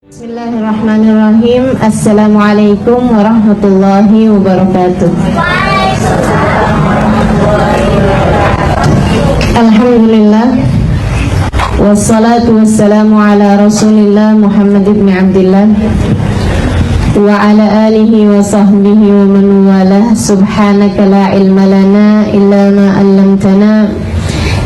Bismillahirrahmanirrahim. Assalamualaikum warahmatullahi wabarakatuh. Alhamdulillah, wassalatu wassalamu ala rasulillah Muhammad ibn Abdillah wa ala alihi wa sahbihi wa man walah. Subhanaka la ilma lana illa ma 'allamtana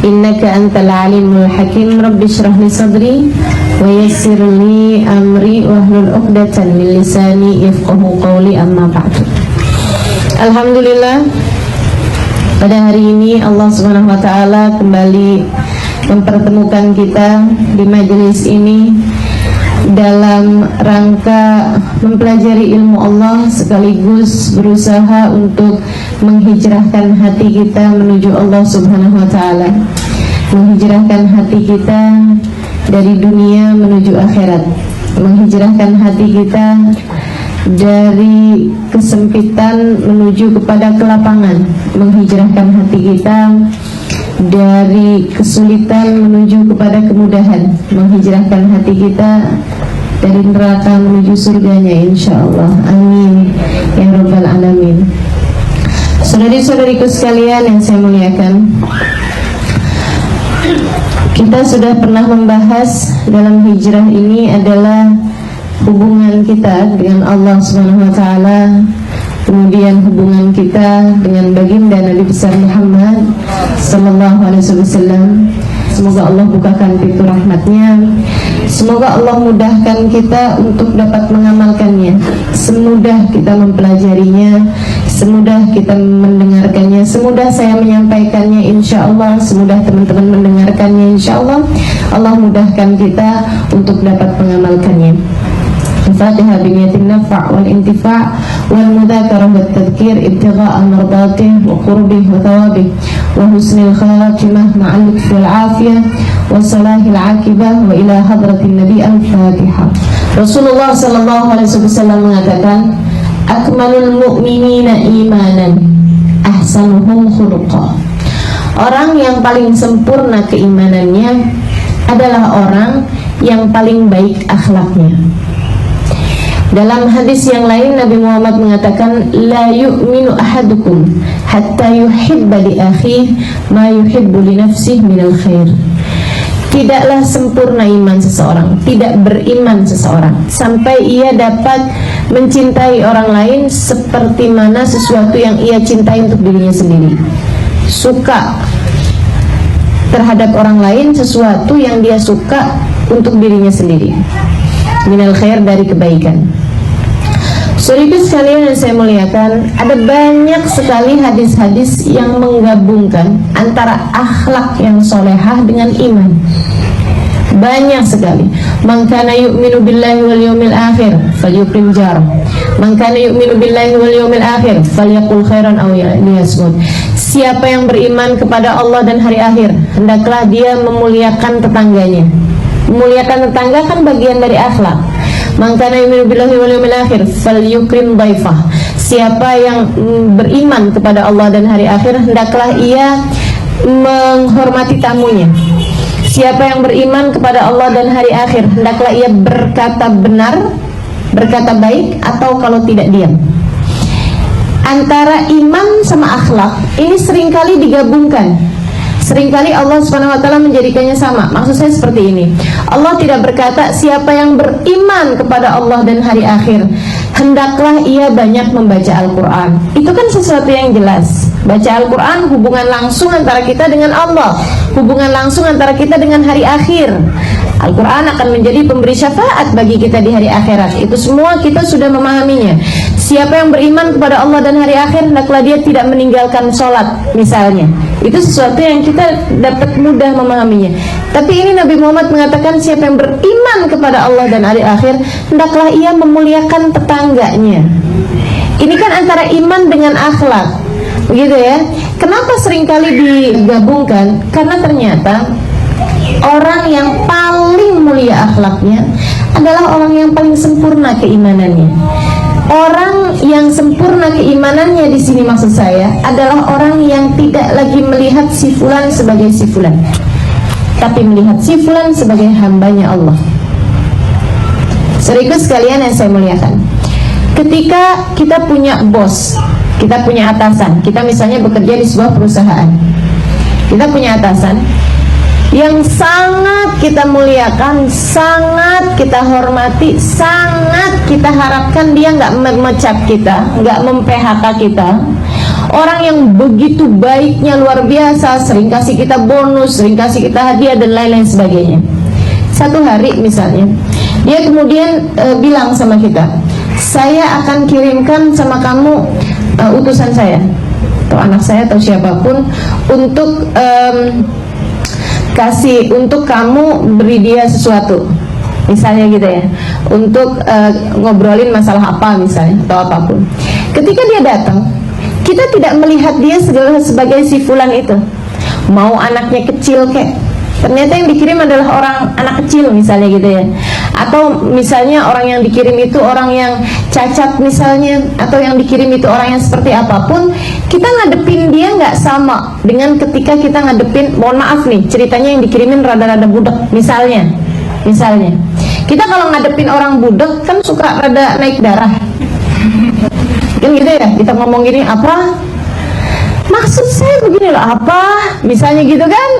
innaka antal alimul hakim. Rabbi shrah li sadri wa yassir li amri wahlul 'uqdatan min lisani yafqahu qawli, amma ba'du. Alhamdulillah, pada hari ini Allah Subhanahu wa taala kembali mempertemukan kita di majelis ini dalam rangka mempelajari ilmu Allah sekaligus berusaha untuk menghijrahkan hati kita menuju Allah Subhanahu wa taala, menghijrahkan hati kita dari dunia menuju akhirat, menghijrahkan hati kita dari kesempitan menuju kepada kelapangan, menghijrahkan hati kita dari kesulitan menuju kepada kemudahan, menghijrahkan hati kita dari neraka menuju surganya insyaallah. Amin ya rabbal alamin. Saudari-saudariku sekalian yang saya muliakan, kita sudah pernah membahas dalam hijrah ini adalah hubungan kita dengan Allah Subhanahu wa taala, kemudian hubungan kita dengan baginda Nabi besar Muhammad sallallahu alaihi wasallam. Semoga Allah bukakan pintu rahmatnya, semoga Allah mudahkan kita untuk dapat mengamalkannya, semudah kita mempelajarinya, semudah kita mendengarkannya, semudah saya menyampaikannya insyaallah, semudah teman-teman mendengarkannya insyaallah. Allah mudahkan kita untuk dapat mengamalkannya. Al-Fatihah biniyatin nafa' wal intifa' wal mudzakarah wat tadhkir ibtigha'a mardatih wa qurbih wa thawabih wa husnil khatimah ma'al lutfil afiyah wa salahil aqibah wa ila hadratin nabi. Al-Fatihah. Rasulullah sallallahu alaihi wasallam mengatakan, akmalul mu'minina imanan ahsanuhum khuluqa. Orang yang paling sempurna keimanannya adalah orang yang paling baik akhlaknya. Dalam hadis yang lain Nabi Muhammad mengatakan, la yu'minu ahadukum hatta yuhibba li akhihi ma yuhibbu li nafsihi minal khair. Tidaklah sempurna iman seseorang, tidak beriman seseorang sampai ia dapat mencintai orang lain seperti mana sesuatu yang ia cintai untuk dirinya sendiri. Suka terhadap orang lain sesuatu yang dia suka untuk dirinya sendiri. Minal khair, dari kebaikan. Saudara sekalian yang saya muliakan, ada banyak sekali hadis-hadis yang menggabungkan antara akhlak yang solehah dengan iman. Banyak sekali. Man kana yu'minu billahi wal yawmil akhir falyukrim jarah. Man kana yu'minu billahi wal yawmil akhir falyaqul khairan aw liyasmut. Siapa yang beriman kepada Allah dan hari akhir, hendaklah dia memuliakan tetangganya. Memuliakan tetangga kan bagian dari akhlak. Man kana yu'minu billahi wal yawmil akhir falyukrim dhaifah. Siapa yang beriman kepada Allah dan hari akhir, hendaklah ia menghormati tamunya. Siapa yang beriman kepada Allah dan hari akhir, hendaklah ia berkata benar, berkata baik, atau kalau tidak diam. Antara iman sama akhlak ini seringkali digabungkan. Seringkali Allah Subhanahu wa taala menjadikannya sama. Maksud saya seperti ini. Allah tidak berkata siapa yang beriman kepada Allah dan hari akhir, hendaklah ia banyak membaca Al-Qur'an. Itu kan sesuatu yang jelas. Baca Al-Qur'an hubungan langsung antara kita dengan Allah, hubungan langsung antara kita dengan hari akhir. Al-Quran akan menjadi pemberi syafaat bagi kita di hari akhirat. Itu semua kita sudah memahaminya. Siapa yang beriman kepada Allah dan hari akhir, hendaklah dia tidak meninggalkan sholat misalnya. Itu sesuatu yang kita dapat mudah memahaminya. Tapi ini Nabi Muhammad mengatakan siapa yang beriman kepada Allah dan hari akhir, hendaklah ia memuliakan tetangganya. Ini kan antara iman dengan akhlak, begitu ya. Kenapa seringkali digabungkan? Karena ternyata orang yang paling mulia akhlaknya adalah orang yang paling sempurna keimanannya. Orang yang sempurna keimanannya di sini maksud saya adalah orang yang tidak lagi melihat si fulan sebagai si fulan, tapi melihat si fulan sebagai hambanya Allah. Saudaraku sekalian yang saya muliakan, ketika kita punya bos, kita punya atasan, kita misalnya bekerja di sebuah perusahaan, kita punya atasan yang sangat kita muliakan, sangat kita hormati, sangat kita harapkan dia nggak memecat kita, nggak mem-PHK kita. Orang yang begitu baiknya luar biasa, sering kasih kita bonus, sering kasih kita hadiah dan lain-lain sebagainya. Satu hari misalnya, dia kemudian bilang sama kita, saya akan kirimkan sama kamu utusan saya, atau anak saya atau siapapun, untuk untuk kamu beri dia sesuatu, misalnya gitu ya, untuk ngobrolin masalah apa misalnya, atau apapun. Ketika dia datang, kita tidak melihat dia sebagai si fulan itu, mau anaknya kecil kek, ternyata yang dikirim adalah orang anak kecil misalnya gitu ya, atau misalnya orang yang dikirim itu orang yang cacat misalnya, atau yang dikirim itu orang yang seperti apapun, kita ngadepin dia nggak sama dengan ketika kita ngadepin, mohon maaf nih ceritanya, yang dikirimin rada-rada budak misalnya kita kalau ngadepin orang budak kan suka rada naik darah kan gitu ya, kita ngomong gini, apa maksud saya begini loh, apa misalnya gitu kan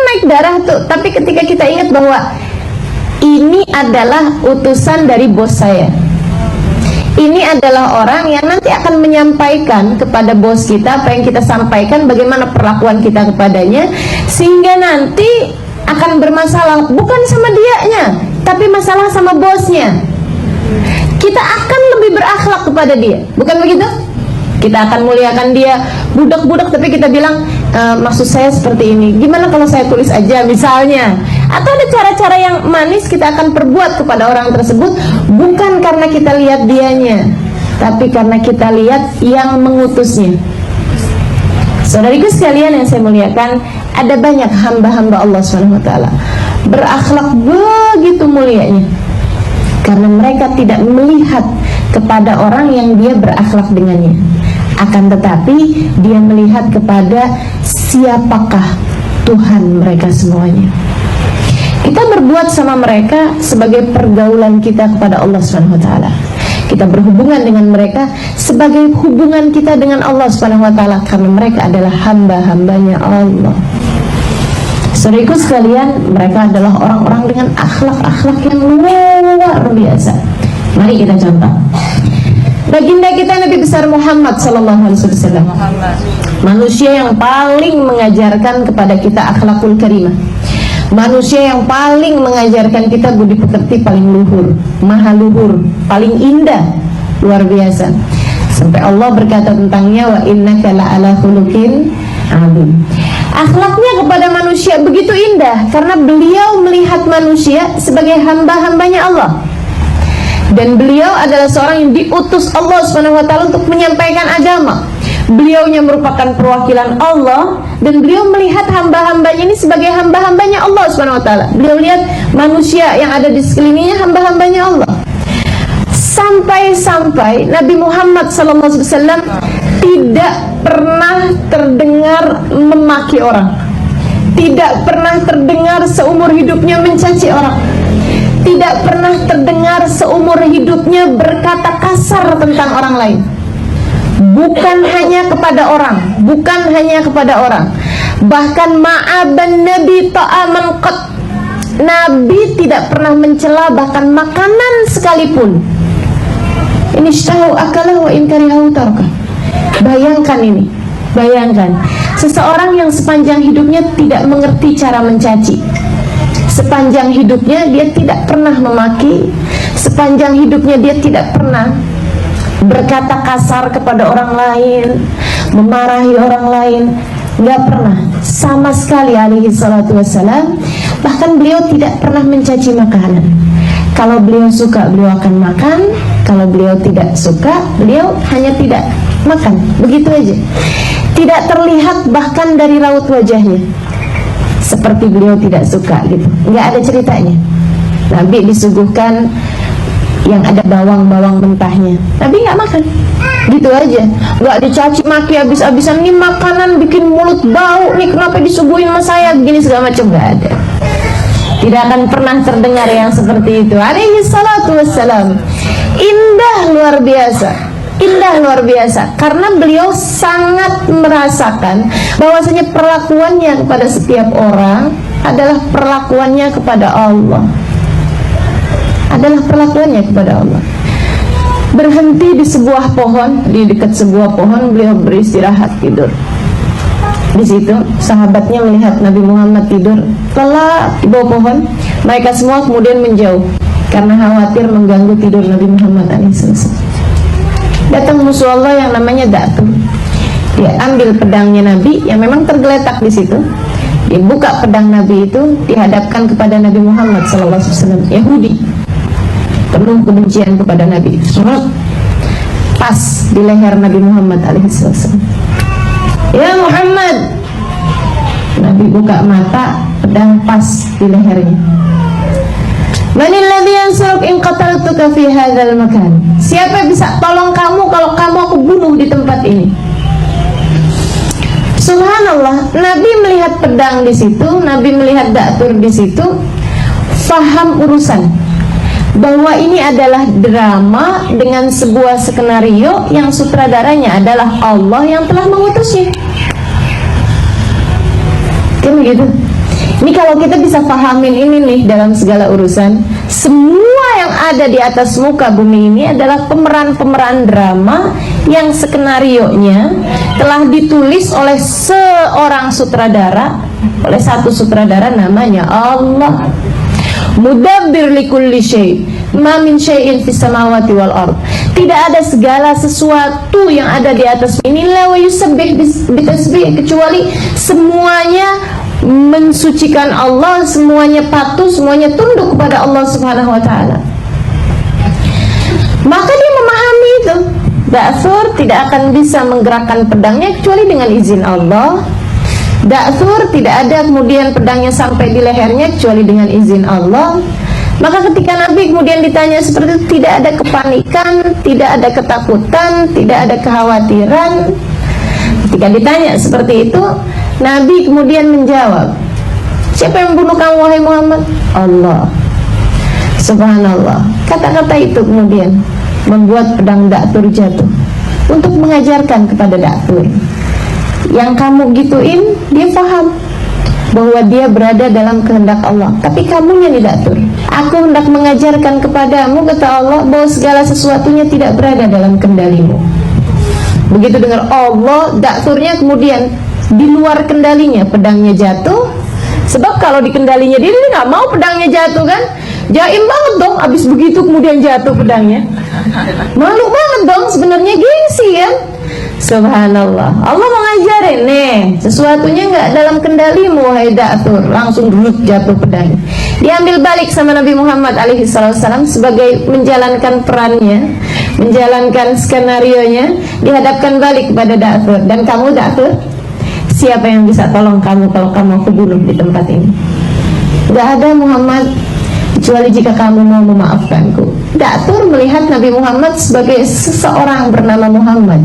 naik darah tuh. Tapi ketika kita ingat bahwa ini adalah utusan dari bos saya, ini adalah orang yang nanti akan menyampaikan kepada bos kita apa yang kita sampaikan, bagaimana perlakuan kita kepadanya, sehingga nanti akan bermasalah bukan sama dianya, tapi masalah sama bosnya. Kita akan lebih berakhlak kepada dia, bukan begitu? Kita akan muliakan dia, budak-budak, tapi kita bilang, maksud saya seperti ini, gimana kalau saya tulis aja misalnya. Atau ada cara-cara yang manis kita akan perbuat kepada orang tersebut, bukan karena kita lihat dianya, tapi karena kita lihat yang mengutusnya. Saudariku sekalian yang saya muliakan, ada banyak hamba-hamba Allah SWT berakhlak begitu mulianya, karena mereka tidak melihat kepada orang yang dia berakhlak dengannya, akan tetapi dia melihat kepada siapakah Tuhan mereka semuanya. Kita berbuat sama mereka sebagai pergaulan kita kepada Allah SWT. Kita berhubungan dengan mereka sebagai hubungan kita dengan Allah SWT, karena mereka adalah hamba-hambanya Allah. Saudaraku sekalian, mereka adalah orang-orang dengan akhlak-akhlak yang luar biasa. Mari kita contoh. Baginda kita Nabi besar Muhammad SAW, manusia yang paling mengajarkan kepada kita akhlakul karimah, manusia yang paling mengajarkan kita budi pekerti paling luhur, maha luhur, paling indah, luar biasa. Sampai Allah berkata tentangnya, wa innaka la'ala khuluqin adzim. Akhlaknya kepada manusia begitu indah karena beliau melihat manusia sebagai hamba-hambanya Allah. Dan beliau adalah seorang yang diutus Allah SWT untuk menyampaikan agama. Beliaunya merupakan perwakilan Allah, dan beliau melihat hamba-hambanya ini sebagai hamba-hambanya Allah SWT. Beliau lihat manusia yang ada di sekelilingnya hamba-hambanya Allah. Sampai-sampai Nabi Muhammad SAW tidak pernah terdengar memaki orang, tidak pernah terdengar seumur hidupnya mencaci orang, tidak pernah terdengar seumur hidupnya berkata kasar tentang orang lain. Bukan hanya kepada orang, bukan hanya kepada orang, bahkan ma'aban Nabi ta'aman qat, Nabi tidak pernah mencela bahkan makanan sekalipun. Ini sytahu akalah wa in karihahu tarkah. Bayangkan ini, bayangkan seseorang yang sepanjang hidupnya tidak mengerti cara mencaci, sepanjang hidupnya dia tidak pernah memaki, sepanjang hidupnya dia tidak pernah berkata kasar kepada orang lain, memarahi orang lain, nggak pernah sama sekali alaihi salatu wassalam. Bahkan beliau tidak pernah mencaci makanan. Kalau beliau suka beliau akan makan, kalau beliau tidak suka beliau hanya tidak makan, begitu aja. Tidak terlihat bahkan dari raut wajahnya seperti beliau tidak suka gitu, nggak ada ceritanya. Nabi disuguhkan yang ada bawang-bawang mentahnya, Nabi nggak makan, gitu aja. Nggak dicaci maki habis-habisan, ini makanan bikin mulut bau nih, kenapa disuguhin sama saya gini segala macam, nggak ada. Tidak akan pernah terdengar yang seperti itu. Alaihi salatu wassalam. Indah luar biasa. Indah luar biasa. Karena beliau sangat merasakan bahwasanya perlakuannya kepada setiap orang adalah perlakuannya kepada Allah. Adalah perlakuannya kepada Allah. Berhenti di sebuah pohon, di dekat sebuah pohon beliau beristirahat tidur. Di situ sahabatnya melihat Nabi Muhammad tidur telah di bawah pohon. Mereka semua kemudian menjauh karena khawatir mengganggu tidur Nabi Muhammad SAW. Datang musuh Allah yang namanya Da'tur. Dia ambil pedangnya Nabi yang memang tergeletak di situ. Dia buka pedang Nabi itu, dihadapkan kepada Nabi Muhammad SAW. Yahudi penuh kebencian kepada Nabi. Pas di leher Nabi Muhammad SAW. Ya Muhammad. Nabi buka mata, pedang pas di lehernya. Manil ladzi yansuruk in qataltuka fi hadzal makan. Siapa yang bisa tolong kamu kalau kamu aku bunuh di tempat ini? Subhanallah, Nabi melihat pedang di situ, Nabi melihat Da'tur di situ, faham urusan bahwa ini adalah drama dengan sebuah skenario yang sutradaranya adalah Allah yang telah mengutusnya. Kan begitu. Ini kalau kita bisa pahamin ini nih dalam segala urusan, semua yang ada di atas muka bumi ini adalah pemeran-pemeran drama yang skenarionya telah ditulis oleh seorang sutradara, oleh satu sutradara namanya Allah. Mudabbir likulli syai' ma min syai'in fis samawati wal ard. Tidak ada segala sesuatu yang ada di atas ini la wa yusabbih bitasbih, kecuali semuanya mensucikan Allah, semuanya patuh, semuanya tunduk kepada Allah Subhanahu wa taala. Maka dia memahami itu. Da'tur tidak akan bisa menggerakkan pedangnya kecuali dengan izin Allah. Da'tur tidak ada kemudian pedangnya sampai di lehernya kecuali dengan izin Allah. Maka ketika Nabi kemudian ditanya seperti itu, tidak ada kepanikan, tidak ada ketakutan, tidak ada kekhawatiran. Ketika ditanya seperti itu, Nabi kemudian menjawab, siapa yang membunuh kamu wahai Muhammad? Allah. Subhanallah. Kata-kata itu kemudian membuat pedang Da'tur jatuh untuk mengajarkan kepada Da'tur, yang kamu gituin, dia paham bahwa dia berada dalam kehendak Allah. Tapi kamunya nih Da'tur, aku hendak mengajarkan kepadamu, kata Allah, bahwa segala sesuatunya tidak berada dalam kendalimu. Begitu dengar Allah, Da'turnya kemudian di luar kendalinya, pedangnya jatuh. Sebab kalau di kendalinya dia nggak mau pedangnya jatuh kan. Jaim banget dong, abis begitu kemudian jatuh pedangnya. Malu banget dong, sebenarnya gengsi kan. Subhanallah, Allah mengajarin nih, sesuatunya nggak dalam kendalimu wahai Da'tur, langsung jatuh pedangnya. Diambil balik sama Nabi Muhammad alaihissalam sebagai menjalankan perannya, menjalankan skenarionya, dihadapkan balik kepada Da'tur. Dan kamu Da'tur, siapa yang bisa tolong kamu kalau kamu aku bunuh di tempat ini? Gak ada Muhammad, kecuali jika kamu mau memaafkanku. Da'tur melihat Nabi Muhammad sebagai seseorang bernama Muhammad.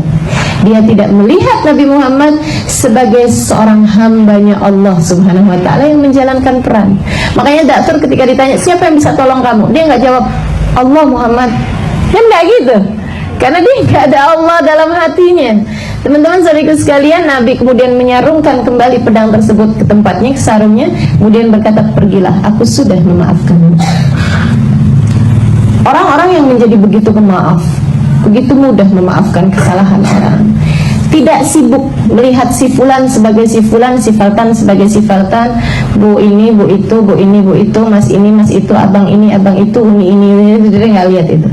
Dia tidak melihat Nabi Muhammad sebagai seorang hambanya Allah Subhanahu wa ta'ala yang menjalankan peran. Makanya Da'tur ketika ditanya siapa yang bisa tolong kamu, dia nggak jawab Allah Muhammad, kan nggak gitu, karena dia nggak ada Allah dalam hatinya. Teman-teman saudaraku sekalian, Nabi kemudian menyarungkan kembali pedang tersebut ke tempatnya, ke sarungnya, kemudian berkata, pergilah, aku sudah memaafkanmu. Orang-orang yang menjadi begitu pemaaf, begitu mudah memaafkan kesalahan orang, tidak sibuk melihat si fulan sebagai si fulan, si faltan sebagai si faltan, bu ini, bu itu, bu ini, bu itu, mas ini, mas itu, abang ini, abang itu, uni ini, dia nggak lihat itu.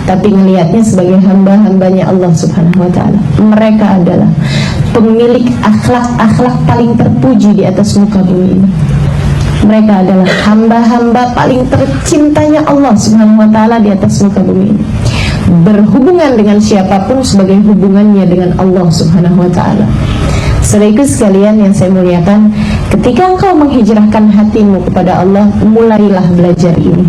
Tapi ngelihatnya sebagai hamba-hambanya Allah Subhanahu wa ta'ala. Mereka adalah pemilik akhlak-akhlak paling terpuji di atas muka bumi ini. Mereka adalah hamba-hamba paling tercintanya Allah Subhanahu wa ta'ala di atas muka bumi ini. Berhubungan dengan siapapun sebagai hubungannya dengan Allah Subhanahu wa ta'ala. Saudaraku sekalian yang saya muliakan, ketika engkau menghijrahkan hatimu kepada Allah, mulailah belajar ini.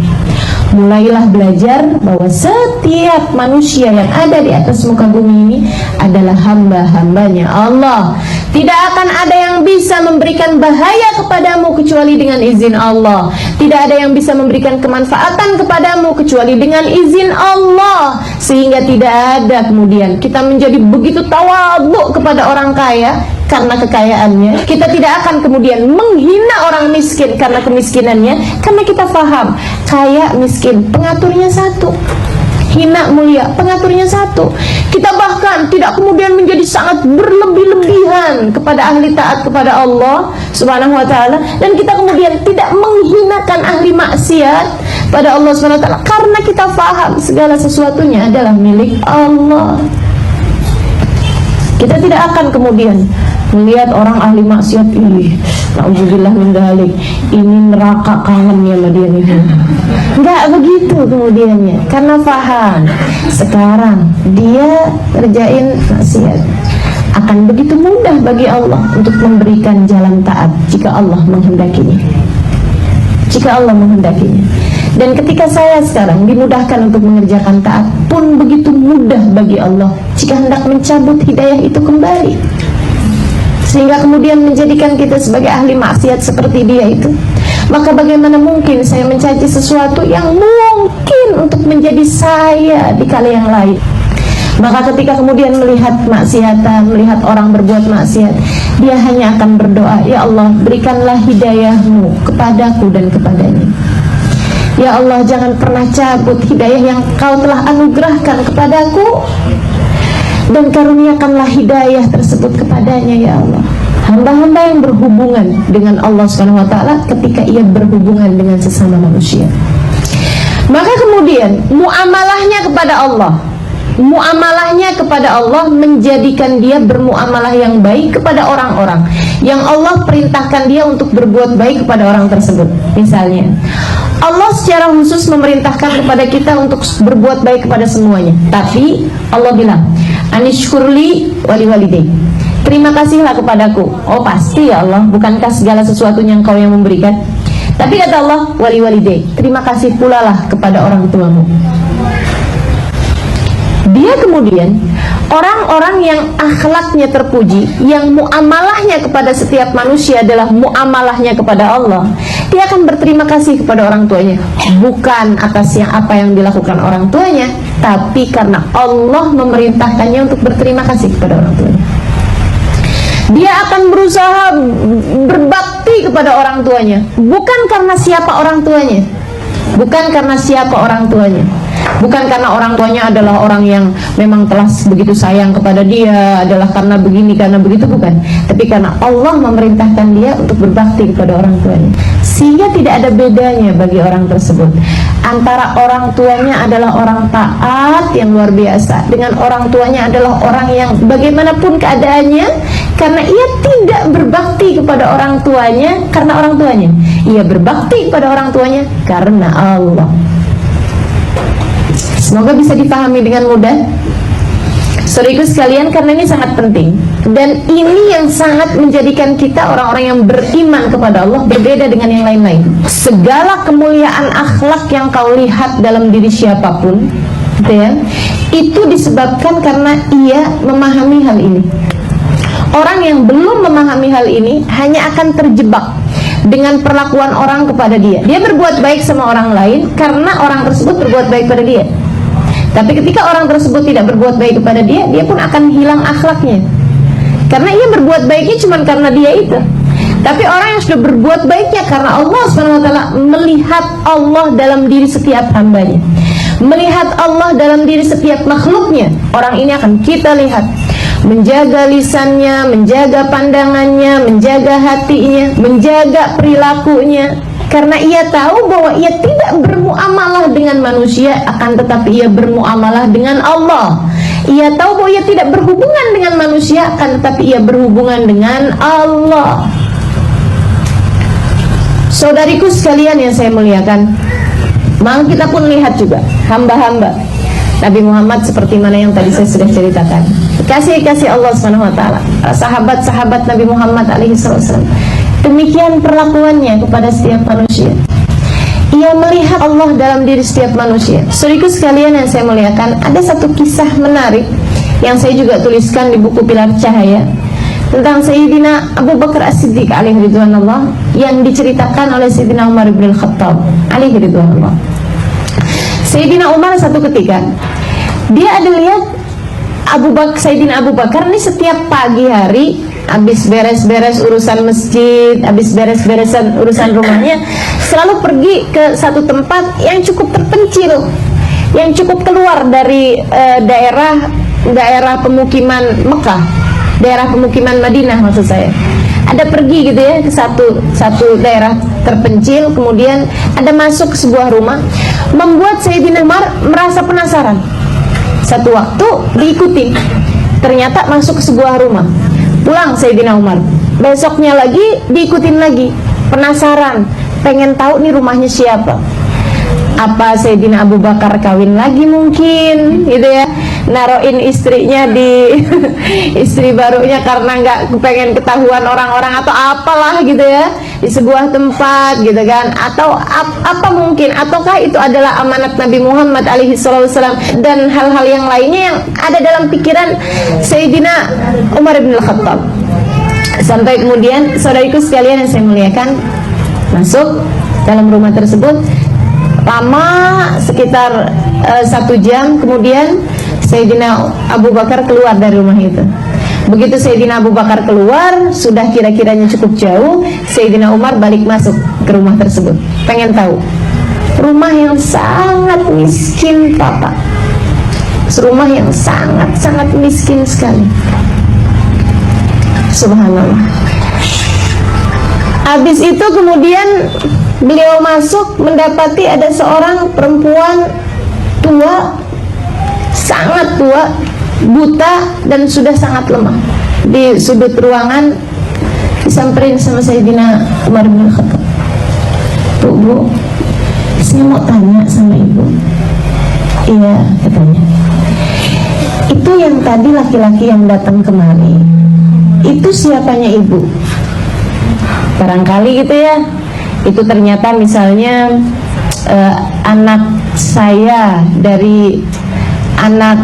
Mulailah belajar bahwa setiap manusia yang ada di atas muka bumi ini adalah hamba-hambanya Allah. Tidak akan ada yang bisa memberikan bahaya kepadamu kecuali dengan izin Allah. Tidak ada yang bisa memberikan kemanfaatan kepadamu kecuali dengan izin Allah. Sehingga tidak ada kemudian kita menjadi begitu tawadhu kepada orang kaya karena kekayaannya. Kita tidak akan kemudian menghina orang miskin karena kemiskinannya, karena kita paham kaya miskin pengaturnya satu, hina mulia pengaturnya satu. Kita bahkan tidak kemudian menjadi sangat berlebih-lebihan kepada ahli taat kepada Allah Subhanahu wa ta'ala, dan kita kemudian tidak menghinakan ahli maksiat pada Allah Subhanahu wa ta'ala, karena kita paham segala sesuatunya adalah milik Allah. Kita tidak akan kemudian melihat orang ahli maksiat ini, na'udzubillah min dzalik, ini neraka kangennya sama dia nih. Enggak begitu kemudiannya, karena paham sekarang dia kerjain maksiat, akan begitu mudah bagi Allah untuk memberikan jalan taat jika Allah menghendakinya. Jika Allah menghendakinya. Dan ketika saya sekarang dimudahkan untuk mengerjakan taat pun begitu mudah bagi Allah jika hendak mencabut hidayah itu kembali, sehingga kemudian menjadikan kita sebagai ahli maksiat seperti dia itu. Maka bagaimana mungkin saya mencaci sesuatu yang mungkin untuk menjadi saya di kala yang lain. Maka ketika kemudian melihat maksiatan, melihat orang berbuat maksiat, dia hanya akan berdoa, ya Allah, berikanlah hidayahmu kepadaku dan kepadanya. Ya Allah, jangan pernah cabut hidayah yang kau telah anugerahkan kepadaku, dan karuniakanlah hidayah tersebut kepadanya, ya Allah. Hamba-hamba yang berhubungan dengan Allah Subhanahu wa ta'ala ketika ia berhubungan dengan sesama manusia, maka kemudian muamalahnya kepada Allah, muamalahnya kepada Allah menjadikan dia bermuamalah yang baik kepada orang-orang yang Allah perintahkan dia untuk berbuat baik kepada orang tersebut. Misalnya Allah secara khusus memerintahkan kepada kita untuk berbuat baik kepada semuanya, tapi Allah bilang, anishkurli wali walidayk, terima kasihlah kepadaku. Oh pasti ya Allah, bukankah segala sesuatunya engkau yang memberikan? Tapi kata Allah, wali walidayk, terima kasih pula lah kepada orang tuamu. Dia kemudian orang-orang yang akhlaknya terpuji, yang muamalahnya kepada setiap manusia adalah muamalahnya kepada Allah, dia akan berterima kasih kepada orang tuanya, bukan atas apa yang dilakukan orang tuanya, tapi karena Allah memerintahkannya untuk berterima kasih kepada orang tuanya. Dia akan berusaha berbakti kepada orang tuanya, bukan karena siapa orang tuanya, bukan karena siapa orang tuanya, bukan karena orang tuanya adalah orang yang memang telah begitu sayang kepada dia, adalah karena begini, karena begitu, bukan. Tapi karena Allah memerintahkan dia untuk berbakti kepada orang tuanya. Sehingga tidak ada bedanya bagi orang tersebut antara orang tuanya adalah orang taat yang luar biasa dengan orang tuanya adalah orang yang bagaimanapun keadaannya, karena ia tidak berbakti kepada orang tuanya karena orang tuanya, ia berbakti kepada orang tuanya karena Allah. Semoga bisa dipahami dengan mudah, saudaraku sekalian, karena ini sangat penting. Dan ini yang sangat menjadikan kita orang-orang yang beriman kepada Allah berbeda dengan yang lain-lain. Segala kemuliaan akhlak yang kau lihat dalam diri siapapun, gitu ya, itu disebabkan karena ia memahami hal ini. Orang yang belum memahami hal ini hanya akan terjebak dengan perlakuan orang kepada dia. Dia berbuat baik sama orang lain karena orang tersebut berbuat baik pada dia. Tapi ketika orang tersebut tidak berbuat baik kepada dia, dia pun akan hilang akhlaknya, karena ia berbuat baiknya cuma karena dia itu. Tapi orang yang sudah berbuat baiknya karena Allah SWT, melihat Allah dalam diri setiap hambanya, melihat Allah dalam diri setiap makhluknya, orang ini akan kita lihat menjaga lisannya, menjaga pandangannya, menjaga hatinya, menjaga perilakunya, karena ia tahu bahwa ia tidak bermuamalah dengan manusia, akan tetapi ia bermuamalah dengan Allah. Ia tahu bahwa ia tidak berhubungan dengan manusia, akan tetapi ia berhubungan dengan Allah. Saudariku sekalian yang saya muliakan, maka kita pun lihat juga hamba-hamba Nabi Muhammad seperti mana yang tadi saya sudah ceritakan. Kasih Allah SWT, sahabat-sahabat Nabi Muhammad alaihi wasallam, demikian perlakuannya kepada setiap manusia. ia melihat Allah dalam diri setiap manusia. Saudaraku sekalian yang saya muliakan, ada satu kisah menarik yang saya juga tuliskan di buku Pilar Cahaya tentang Sayyidina Abu Bakar As-Siddiq alaihi ridwanullah, yang diceritakan oleh Sayyidina Umar bin Khattab alaihi ridwanullah. Sayyidina Umar satu ketika dia ada lihat Sayyidina Abu Bakar ini setiap pagi hari habis beres-beres urusan masjid, habis beres-beresan urusan rumahnya, selalu pergi ke satu tempat yang cukup terpencil, yang cukup keluar dari daerah pemukiman Mekah, daerah pemukiman Madinah maksud saya. Ada pergi gitu ya ke satu daerah terpencil, kemudian ada masuk ke sebuah rumah, membuat Sayyidina Umar merasa penasaran. Satu waktu diikuti, ternyata masuk ke sebuah rumah. Pulang Sayyidina Umar, besoknya lagi diikutin lagi, penasaran, pengen tahu nih rumahnya siapa. Apa Sayyidina Abu Bakar kawin lagi mungkin gitu ya, naroin istrinya di istri barunya karena nggak pengen ketahuan orang-orang, atau apalah gitu ya, di sebuah tempat gitu kan, atau apa mungkin, ataukah itu adalah amanat Nabi Muhammad alaihi wasallam, dan hal-hal yang lainnya yang ada dalam pikiran Sayyidina Umar bin Khattab. Sampai kemudian saudariku sekalian yang saya muliakan, masuk dalam rumah tersebut. Lama sekitar 1 jam kemudian Sayyidina Abu Bakar keluar dari rumah itu. Begitu Sayyidina Abu Bakar keluar, sudah kira-kiranya cukup jauh, Sayyidina Umar balik masuk ke rumah tersebut, pengen tahu. Rumah yang sangat miskin Papa, rumah yang sangat miskin sekali. Subhanallah. Habis itu kemudian beliau masuk, mendapati ada seorang perempuan tua, sangat tua, buta, dan sudah sangat lemah. Di sudut ruangan disamperin sama Sayyidina Umar bin Khattab. Bu, saya mau tanya sama ibu. Iya, katanya. Itu yang tadi laki-laki yang datang kemari, itu siapanya ibu? Barangkali gitu ya, itu ternyata misalnya anak saya dari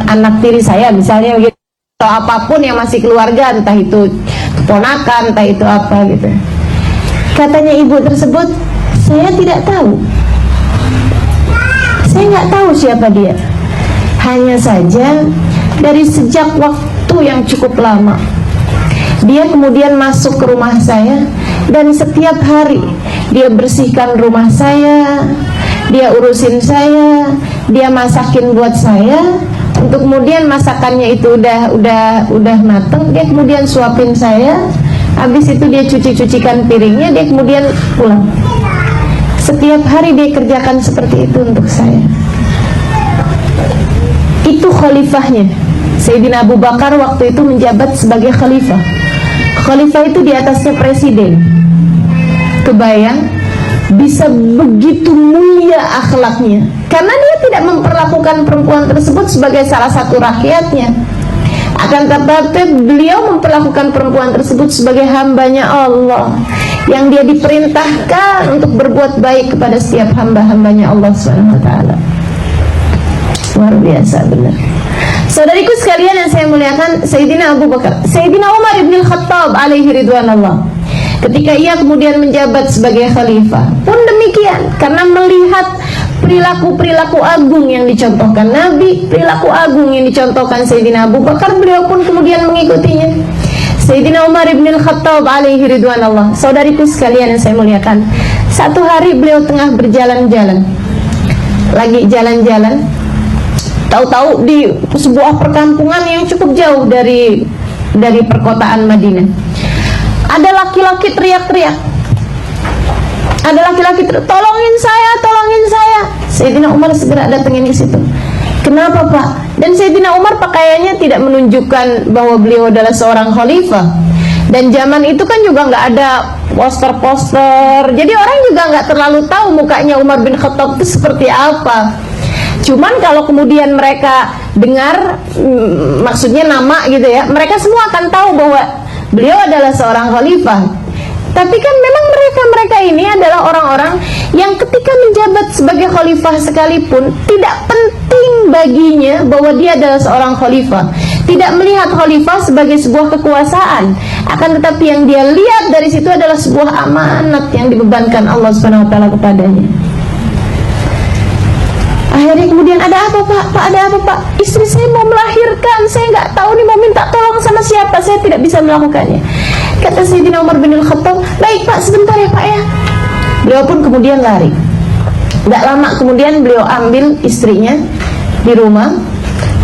anak tiri saya misalnya gitu, atau apapun yang masih keluarga, entah itu keponakan, entah itu apa gitu. Katanya ibu tersebut, saya tidak tahu, saya nggak tahu siapa dia. Hanya saja dari sejak waktu yang cukup lama dia kemudian masuk ke rumah saya, dan setiap hari dia bersihkan rumah saya, dia urusin saya, dia masakin buat saya. Untuk kemudian masakannya itu udah mateng, dia kemudian suapin saya. Habis itu dia cucikan piringnya, dia kemudian pulang. Setiap hari dia kerjakan seperti itu untuk saya. Itu khalifahnya. Sayyidina Abu Bakar waktu itu menjabat sebagai khalifah. Khalifah itu di atasnya presiden. Kebayang, bisa begitu mulia akhlaknya, karena dia tidak memperlakukan perempuan tersebut sebagai salah satu rakyatnya. Akan tetapi beliau memperlakukan perempuan tersebut sebagai hambanya Allah, yang dia diperintahkan untuk berbuat baik kepada setiap hamba-hambanya Allah SWT. Luar biasa benar. Saudariku sekalian yang saya muliakan, Sayyidina Abu Bakar, Sayyidina Umar bin Khattab alaihi ridwanullah, ketika ia kemudian menjabat sebagai khalifah pun demikian, karena melihat perilaku-perilaku agung yang dicontohkan Nabi, perilaku agung yang dicontohkan Sayyidina Abu Bakar, beliau pun kemudian mengikutinya. Sayyidina Umar bin Khattab alaihi ridwanullah, saudariku sekalian yang saya muliakan, satu hari beliau tengah berjalan-jalan, lagi jalan-jalan, tahu-tahu di sebuah perkampungan yang cukup jauh dari perkotaan Madinah, ada laki-laki teriak-teriak. Ada laki-laki tolongin saya. Sayyidina Umar segera datangin ke situ. Kenapa Pak? Dan Sayyidina Umar pakaiannya tidak menunjukkan bahwa beliau adalah seorang khalifah. Dan zaman itu kan juga nggak ada poster-poster, jadi orang juga nggak terlalu tahu mukanya Umar bin Khattab itu seperti apa. Cuman kalau kemudian mereka dengar, maksudnya nama gitu ya, mereka semua akan tahu bahwa beliau adalah seorang khalifah. Tapi kan memang mereka ini adalah orang-orang yang ketika menjabat sebagai khalifah sekalipun tidak penting baginya bahwa dia adalah seorang khalifah. Tidak melihat khalifah sebagai sebuah kekuasaan, akan tetapi yang dia lihat dari situ adalah sebuah amanat yang dibebankan Allah Subhanahu wa taala kepadanya. Akhirnya kemudian, ada apa Pak? Pak, ada apa Pak? Istri saya mau melahirkan, saya nggak tahu nih mau minta tolong sama siapa, saya tidak bisa melakukannya. Kata Sayyidina Umar bin Al-Khattab, baik Pak, sebentar ya Pak ya. Beliau pun kemudian lari. Gak lama kemudian beliau ambil istrinya di rumah.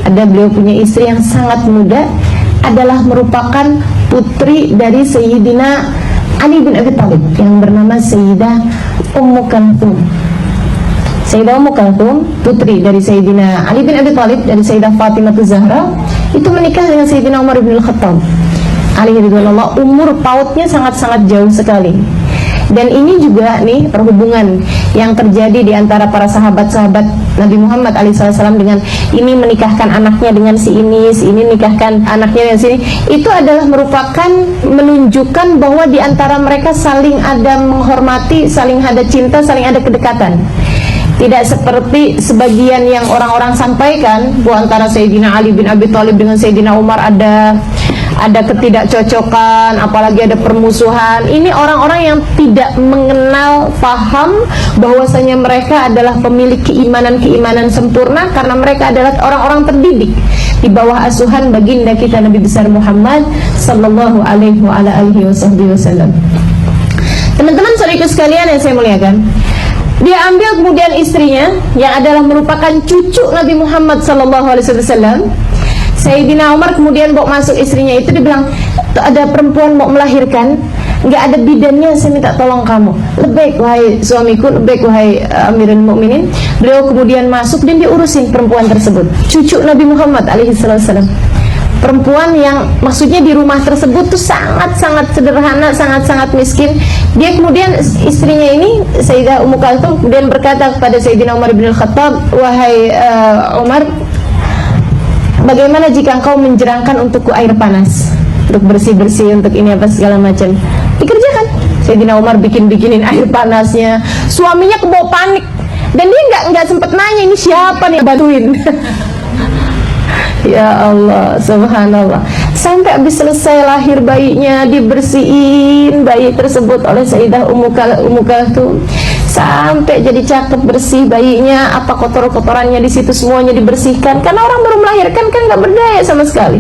Ada beliau punya istri yang sangat muda, adalah merupakan putri dari Sayyidina Ali bin Abi Thalib yang bernama Sayyidah Ummu Kalthum. Sayyidah Ummu Kalthum, putri dari Sayyidina Ali bin Abi Thalib, dari Sayyidah Fatimah Zahra, itu menikah dengan Sayyidina Umar bin Al-Khattab alaihi ridwanullah. Umur pautnya sangat-sangat jauh sekali. Dan ini juga nih perhubungan yang terjadi di antara para sahabat-sahabat Nabi Muhammad alaihissalam dengan ini menikahkan anaknya dengan si ini nikahkan anaknya dengan sini. Itu adalah merupakan menunjukkan bahwa di antara mereka saling ada menghormati, saling ada cinta, saling ada kedekatan. Tidak seperti sebagian yang orang-orang sampaikan bahwa antara Sayyidina Ali bin Abi Thalib dengan Sayyidina Umar ada ketidakcocokan, apalagi ada permusuhan. Ini orang-orang yang tidak mengenal, paham bahwasanya mereka adalah pemilik keimanan sempurna, karena mereka adalah orang-orang terdidik di bawah asuhan baginda kita Nabi besar Muhammad sallallahu alaihi wasallam. Teman-teman saudaraku sekalian yang saya muliakan, dia ambil kemudian istrinya yang adalah merupakan cucu Nabi Muhammad sallallahu alaihi wasallam. Sayyidina Umar kemudian bawa masuk istrinya itu, dia bilang, ada perempuan mau melahirkan, nggak ada bidannya, saya minta tolong kamu. Lebaik wahai suamiku, lebaik wahai Amirul Mukminin. Beliau kemudian masuk dan diurusin perempuan tersebut, cucu Nabi Muhammad alaihi wasallam. Perempuan yang maksudnya di rumah tersebut tuh sangat-sangat sederhana, sangat-sangat miskin. Dia kemudian, istrinya ini Sayyidah Ummu Kalthum kemudian berkata kepada Sayyidina Umar bin Al-Khattab, wahai Umar, bagaimana jika engkau menjerangkan untukku air panas untuk bersih-bersih, untuk ini apa segala macam. Dikerjakan. Sayyidina Umar bikinin air panasnya. Suaminya kebawa panik dan dia nggak sempat nanya ini siapa nih bantuin. Ya Allah, subhanallah. Sampai habis selesai lahir bayinya, dibersihin bayi tersebut oleh Sayyidah Ummu Kalthum. Sampai jadi cakep, bersih bayinya, apa kotor-kotorannya di situ semuanya dibersihkan. Karena orang baru melahirkan kan nggak berdaya sama sekali.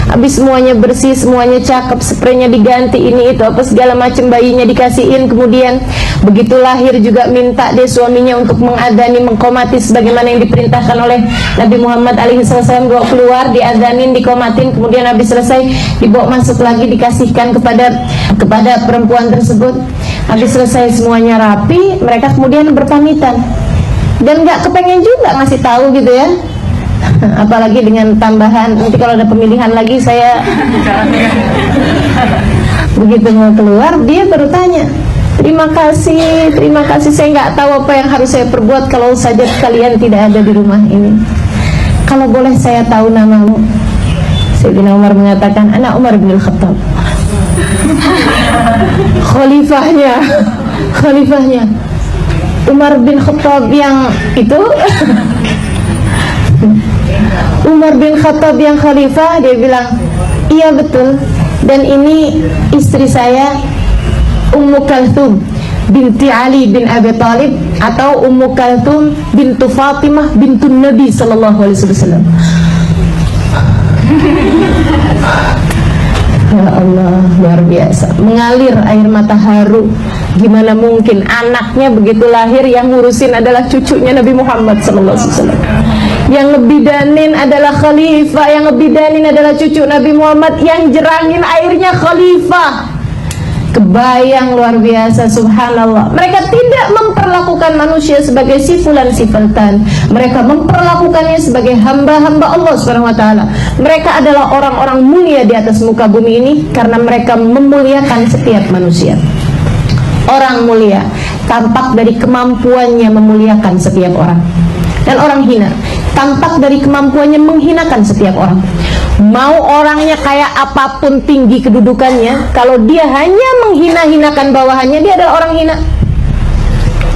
Habis semuanya bersih, semuanya cakep, spraynya diganti, ini itu apa segala macam, bayinya dikasihin. Kemudian begitu lahir juga minta dia suaminya untuk mengadani, mengkomati sebagaimana yang diperintahkan oleh Nabi Muhammad alaihissalam. Bawa keluar, diadanin, dikomatin, kemudian habis selesai dibawa masuk lagi, dikasihkan kepada perempuan tersebut. Habis selesai semuanya rapi, mereka kemudian berpamitan. Dan nggak kepengen juga ngasih tahu gitu ya. Apalagi dengan tambahan, nanti kalau ada pemilihan lagi saya begitu mau keluar, dia baru tanya, terima kasih, saya nggak tahu apa yang harus saya perbuat kalau saja kalian tidak ada di rumah ini. Kalau boleh saya tahu namamu? Sayyidina Umar mengatakan, anak Umar bin Al-Khattab. Khalifahnya Umar bin Khattab yang itu. Umar bin Khattab yang khalifah. Dia bilang, iya betul, dan ini istri saya Ummu Kalthum binti Ali bin Abi Thalib, atau Ummu Kalthum bintu Fatimah bintu Nabi sallallahu alaihi wasallam. Ya Allah, luar biasa, mengalir air mata haru. Gimana mungkin anaknya begitu lahir yang ngurusin adalah cucunya Nabi Muhammad sallallahu alaihi wasallam. Yang ngebidanin adalah khalifah, yang ngebidanin adalah cucu Nabi Muhammad, yang jerangin airnya khalifah. Kebayang, luar biasa, subhanallah. Mereka tidak memperlakukan manusia sebagai si fulan si fultan. Mereka memperlakukannya sebagai hamba-hamba Allah Subhanahu wa taala. Mereka adalah orang-orang mulia di atas muka bumi ini karena mereka memuliakan setiap manusia. Orang mulia tampak dari kemampuannya memuliakan setiap orang. Dan orang hina tampak dari kemampuannya menghinakan setiap orang. Mau orangnya kayak apapun tinggi kedudukannya, kalau dia hanya menghina-hinakan bawahannya, dia adalah orang hina.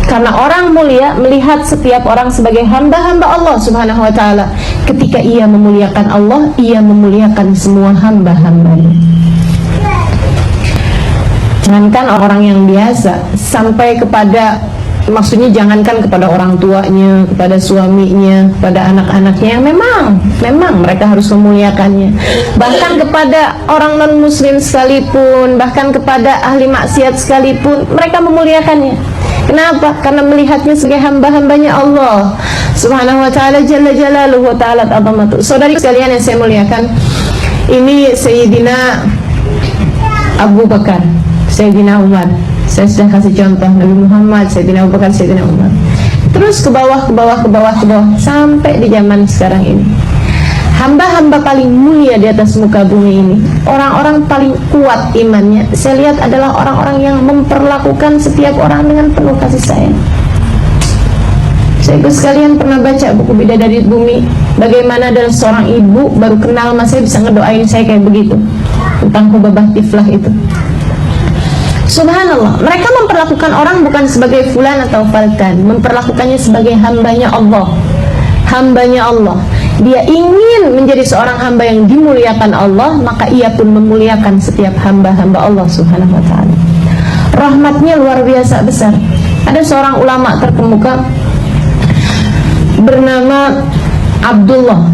Karena orang mulia melihat setiap orang sebagai hamba-hamba Allah Subhanahu wa ta'ala. Ketika ia memuliakan Allah, ia memuliakan semua hamba-hambanya. Jangankan orang yang biasa, sampai kepada, maksudnya jangankan kepada orang tuanya, kepada suaminya, kepada anak-anaknya, memang mereka harus memuliakannya. Bahkan kepada orang non-muslim sekalipun, bahkan kepada ahli maksiat sekalipun, mereka memuliakannya. Kenapa? Karena melihatnya sebagai hamba-hambanya Allah Subhanahu wa ta'ala jalla jalaluhu wa ta'ala azamatu. Saudari sekalian yang saya muliakan, ini Sayyidina Abu Bakar, Sayyidina Umar. Saya sudah kasih contoh Nabi Muhammad, Sayyidina Abu Bakar, Sayyidina Umar. Terus ke bawah sampai di zaman sekarang ini. Hamba-hamba paling mulia di atas muka bumi ini, orang-orang paling kuat imannya, saya lihat adalah orang-orang yang memperlakukan setiap orang dengan penuh kasih sayang. Saya ikut sekalian pernah baca buku Bidadari Bumi, bagaimana dari seorang ibu baru kenal mas saya bisa ngedoain saya kayak begitu, tentang Hubabah Tiflah itu. Subhanallah, mereka memperlakukan orang bukan sebagai fulan atau falkan, memperlakukannya sebagai hambanya Allah. Hambanya Allah. Dia ingin menjadi seorang hamba yang dimuliakan Allah, maka ia pun memuliakan setiap hamba-hamba Allah Subhanahu wa ta'ala. Rahmatnya luar biasa besar. Ada seorang ulama terkemuka bernama Abdullah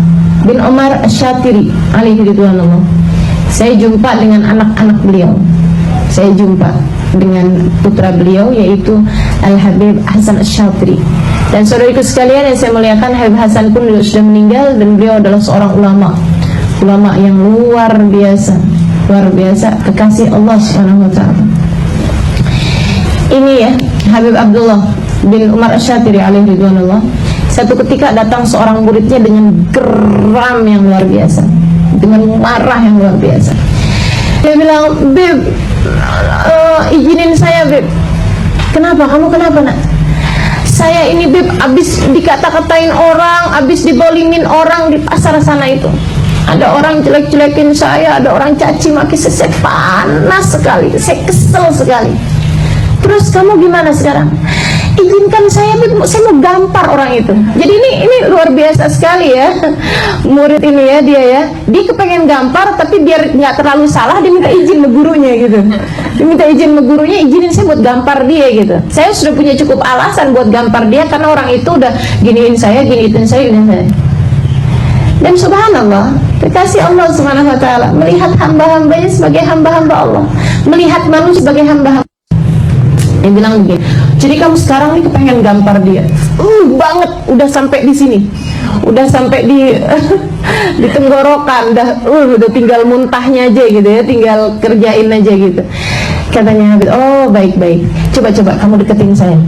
bin Umar Asy-Syatiri alaihi ridwanullah. Saya jumpa dengan anak-anak beliau. Saya jumpa dengan putra beliau, yaitu Al-Habib Hasan Asy-Syatiri. Dan saudariku sekalian yang saya muliakan, Habib Hasan pun sudah meninggal, dan beliau adalah seorang ulama yang luar biasa, kekasih Allah Subhanahu wa ta'ala. Ini ya, Habib Abdullah bin Umar Asy-Syatiri alaihi ridwanullah. Satu ketika datang seorang muridnya dengan geram yang luar biasa, dengan marah yang luar biasa. Dia bilang, "Beb, izinin saya, Beb." "Kenapa? Kamu kenapa, nak?" "Saya ini, Beb, abis dikata-katain orang, abis dibolimin orang di pasar sana itu. Ada orang jelek-jelekin saya, ada orang caci maki saya panas sekali, saya kesel sekali. Terus kamu gimana sekarang?" "Izinkan saya, Beb, saya mau gampar orang itu." Jadi ini luar biasa sekali ya, murid ini ya, dia kepengen gampar, tapi biar nggak terlalu salah, dia minta izin ke gurunya gitu. Dia minta izin ke gurunya, izinin saya buat gampar dia gitu. Saya sudah punya cukup alasan buat gampar dia, karena orang itu udah giniin saya. Dan subhanallah, kekasih Allah Subhanahu wa ta'ala melihat hamba-hambanya sebagai hamba-hamba Allah, melihat manusia sebagai hamba-hamba. Dia bilang begini, "Jadi kamu sekarang nih kepengen gampar dia banget, udah sampai di sini, udah sampai di tenggorokan, udah tinggal muntahnya aja gitu ya, tinggal kerjain aja gitu." Katanya Habib, "Oh baik-baik, coba kamu deketin saya."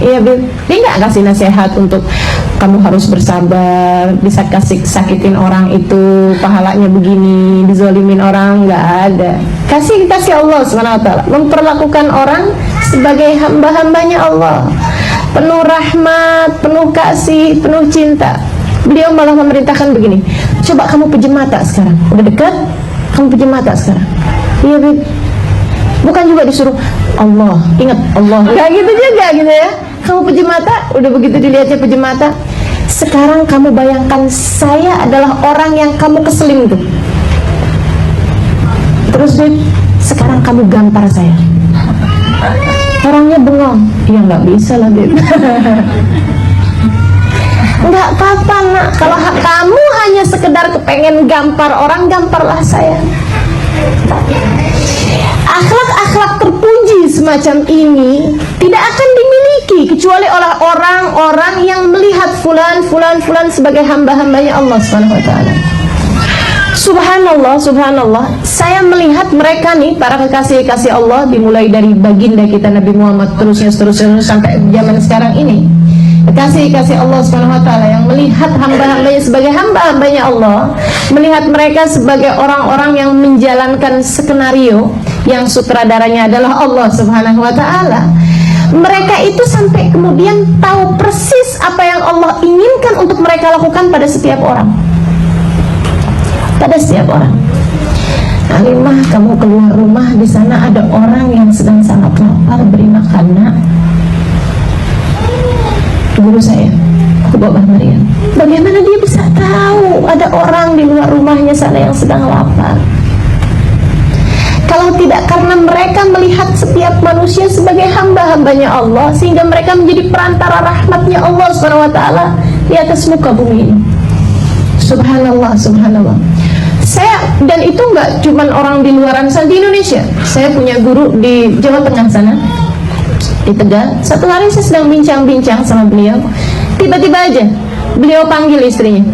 "Iya, Bib." Dia nggak kasih nasihat untuk kamu harus bersabar, bisa sakitin orang itu pahalanya begini, dizolimin orang, nggak ada. Kasih Allah Subhanahu wa ta'ala memperlakukan orang sebagai hamba-hambanya Allah, penuh rahmat, penuh kasih, penuh cinta. Beliau malah memerintahkan begini, "Coba kamu pejam mata sekarang, udah dekat, kamu pejam mata sekarang." "Iya, Bib." Bukan juga disuruh Allah, ingat Allah, nggak gitu juga gitu ya. Kamu pejam mata, udah begitu dilihatnya pejam mata. "Sekarang kamu bayangkan saya adalah orang yang kamu keselin tuh. Terus, Bib, sekarang kamu gampar saya." Orangnya bengong. "Ya nggak bisa lah, Bib." "Nggak apa-apa, nak. Kalau kamu hanya sekedar kepengen gampar orang, gamparlah saya." Akhlak-akhlak terpuji semacam ini tidak akan dimiliki kecuali oleh orang-orang yang melihat fulan sebagai hamba-hambanya Allah Subhanahu wa ta'ala. Subhanallah, saya melihat mereka nih, para kekasih-kekasih Allah, dimulai dari baginda kita Nabi Muhammad, terusnya sampai zaman sekarang ini. Kekasih-kekasih Allah Subhanahu wa ta'ala yang melihat hamba-hambanya sebagai hamba-hambanya Allah, melihat mereka sebagai orang-orang yang menjalankan skenario yang sutradaranya adalah Allah Subhanahu wa ta'ala. Mereka itu sampai kemudian tahu persis apa yang Allah inginkan untuk mereka lakukan pada setiap orang. pada setiap orang. Alimah, kamu keluar rumah, di sana ada orang yang sedang sangat lapar, beri makan nak. Guru saya, Babah Maryam, bagaimana dia bisa tahu ada orang di luar rumahnya sana yang sedang lapar? Kalau tidak karena mereka melihat setiap manusia sebagai hamba-hambanya Allah, sehingga mereka menjadi perantara rahmatnya Allah SWT di atas muka bumi ini. Subhanallah, subhanallah. Dan itu nggak cuman orang di luaran sana, di Indonesia. Saya punya guru di Jawa Tengah sana, di Tegal. Satu hari saya sedang bincang-bincang sama beliau, tiba-tiba aja beliau panggil istrinya.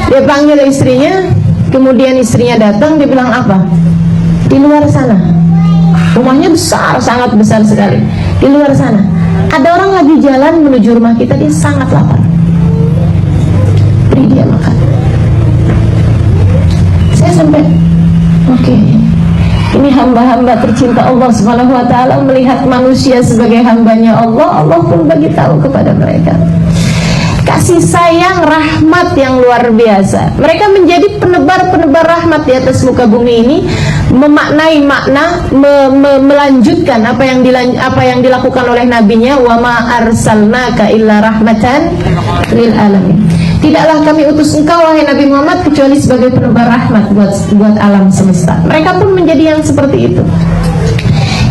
Dia panggil istrinya, kemudian istrinya datang, dia bilang apa? Di luar sana, rumahnya besar, sangat besar sekali. Di luar sana ada orang lagi jalan menuju rumah kita, dia sangat lapar, beri dia makan. Saya sampai oke, ini hamba-hamba tercinta Allah Subhanahu wa ta'ala melihat manusia sebagai hambanya Allah. Allah pun bagi tahu kepada mereka kasih sayang, rahmat yang luar biasa. Mereka menjadi penebar-penebar rahmat di atas muka bumi ini, memaknai makna, melanjutkan apa yang dilakukan oleh nabinya, wa ma arsalnaka illa rahmatan lil alamin. Tidaklah kami utus engkau wahai Nabi Muhammad kecuali sebagai penebar rahmat buat alam semesta. Mereka pun menjadi yang seperti itu.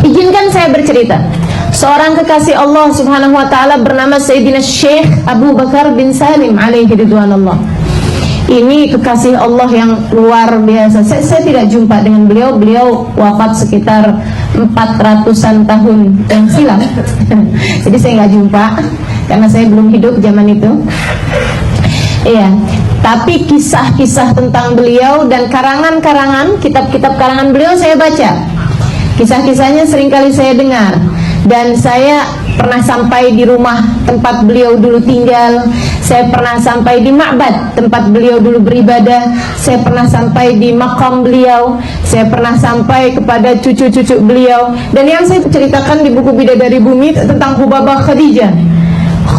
Izinkan saya bercerita. Seorang kekasih Allah Subhanahu wa ta'ala bernama Sayyidina Syekh Abu Bakar bin Salim alaihi ridwanullah. Ini kekasih Allah yang luar biasa. Saya tidak jumpa dengan beliau. Beliau wafat sekitar 400-an tahun yang silam. Jadi saya nggak jumpa karena saya belum hidup zaman itu. Iya, tapi kisah-kisah tentang beliau dan karangan-karangan, kitab-kitab karangan beliau saya baca. Kisah-kisahnya seringkali saya dengar. Dan saya pernah sampai di rumah tempat beliau dulu tinggal. Saya pernah sampai di ma'bad tempat beliau dulu beribadah. Saya pernah sampai di makam beliau. Saya pernah sampai kepada cucu-cucu beliau. Dan yang saya ceritakan di buku Bidadari Bumi tentang Hubabah Khadijah.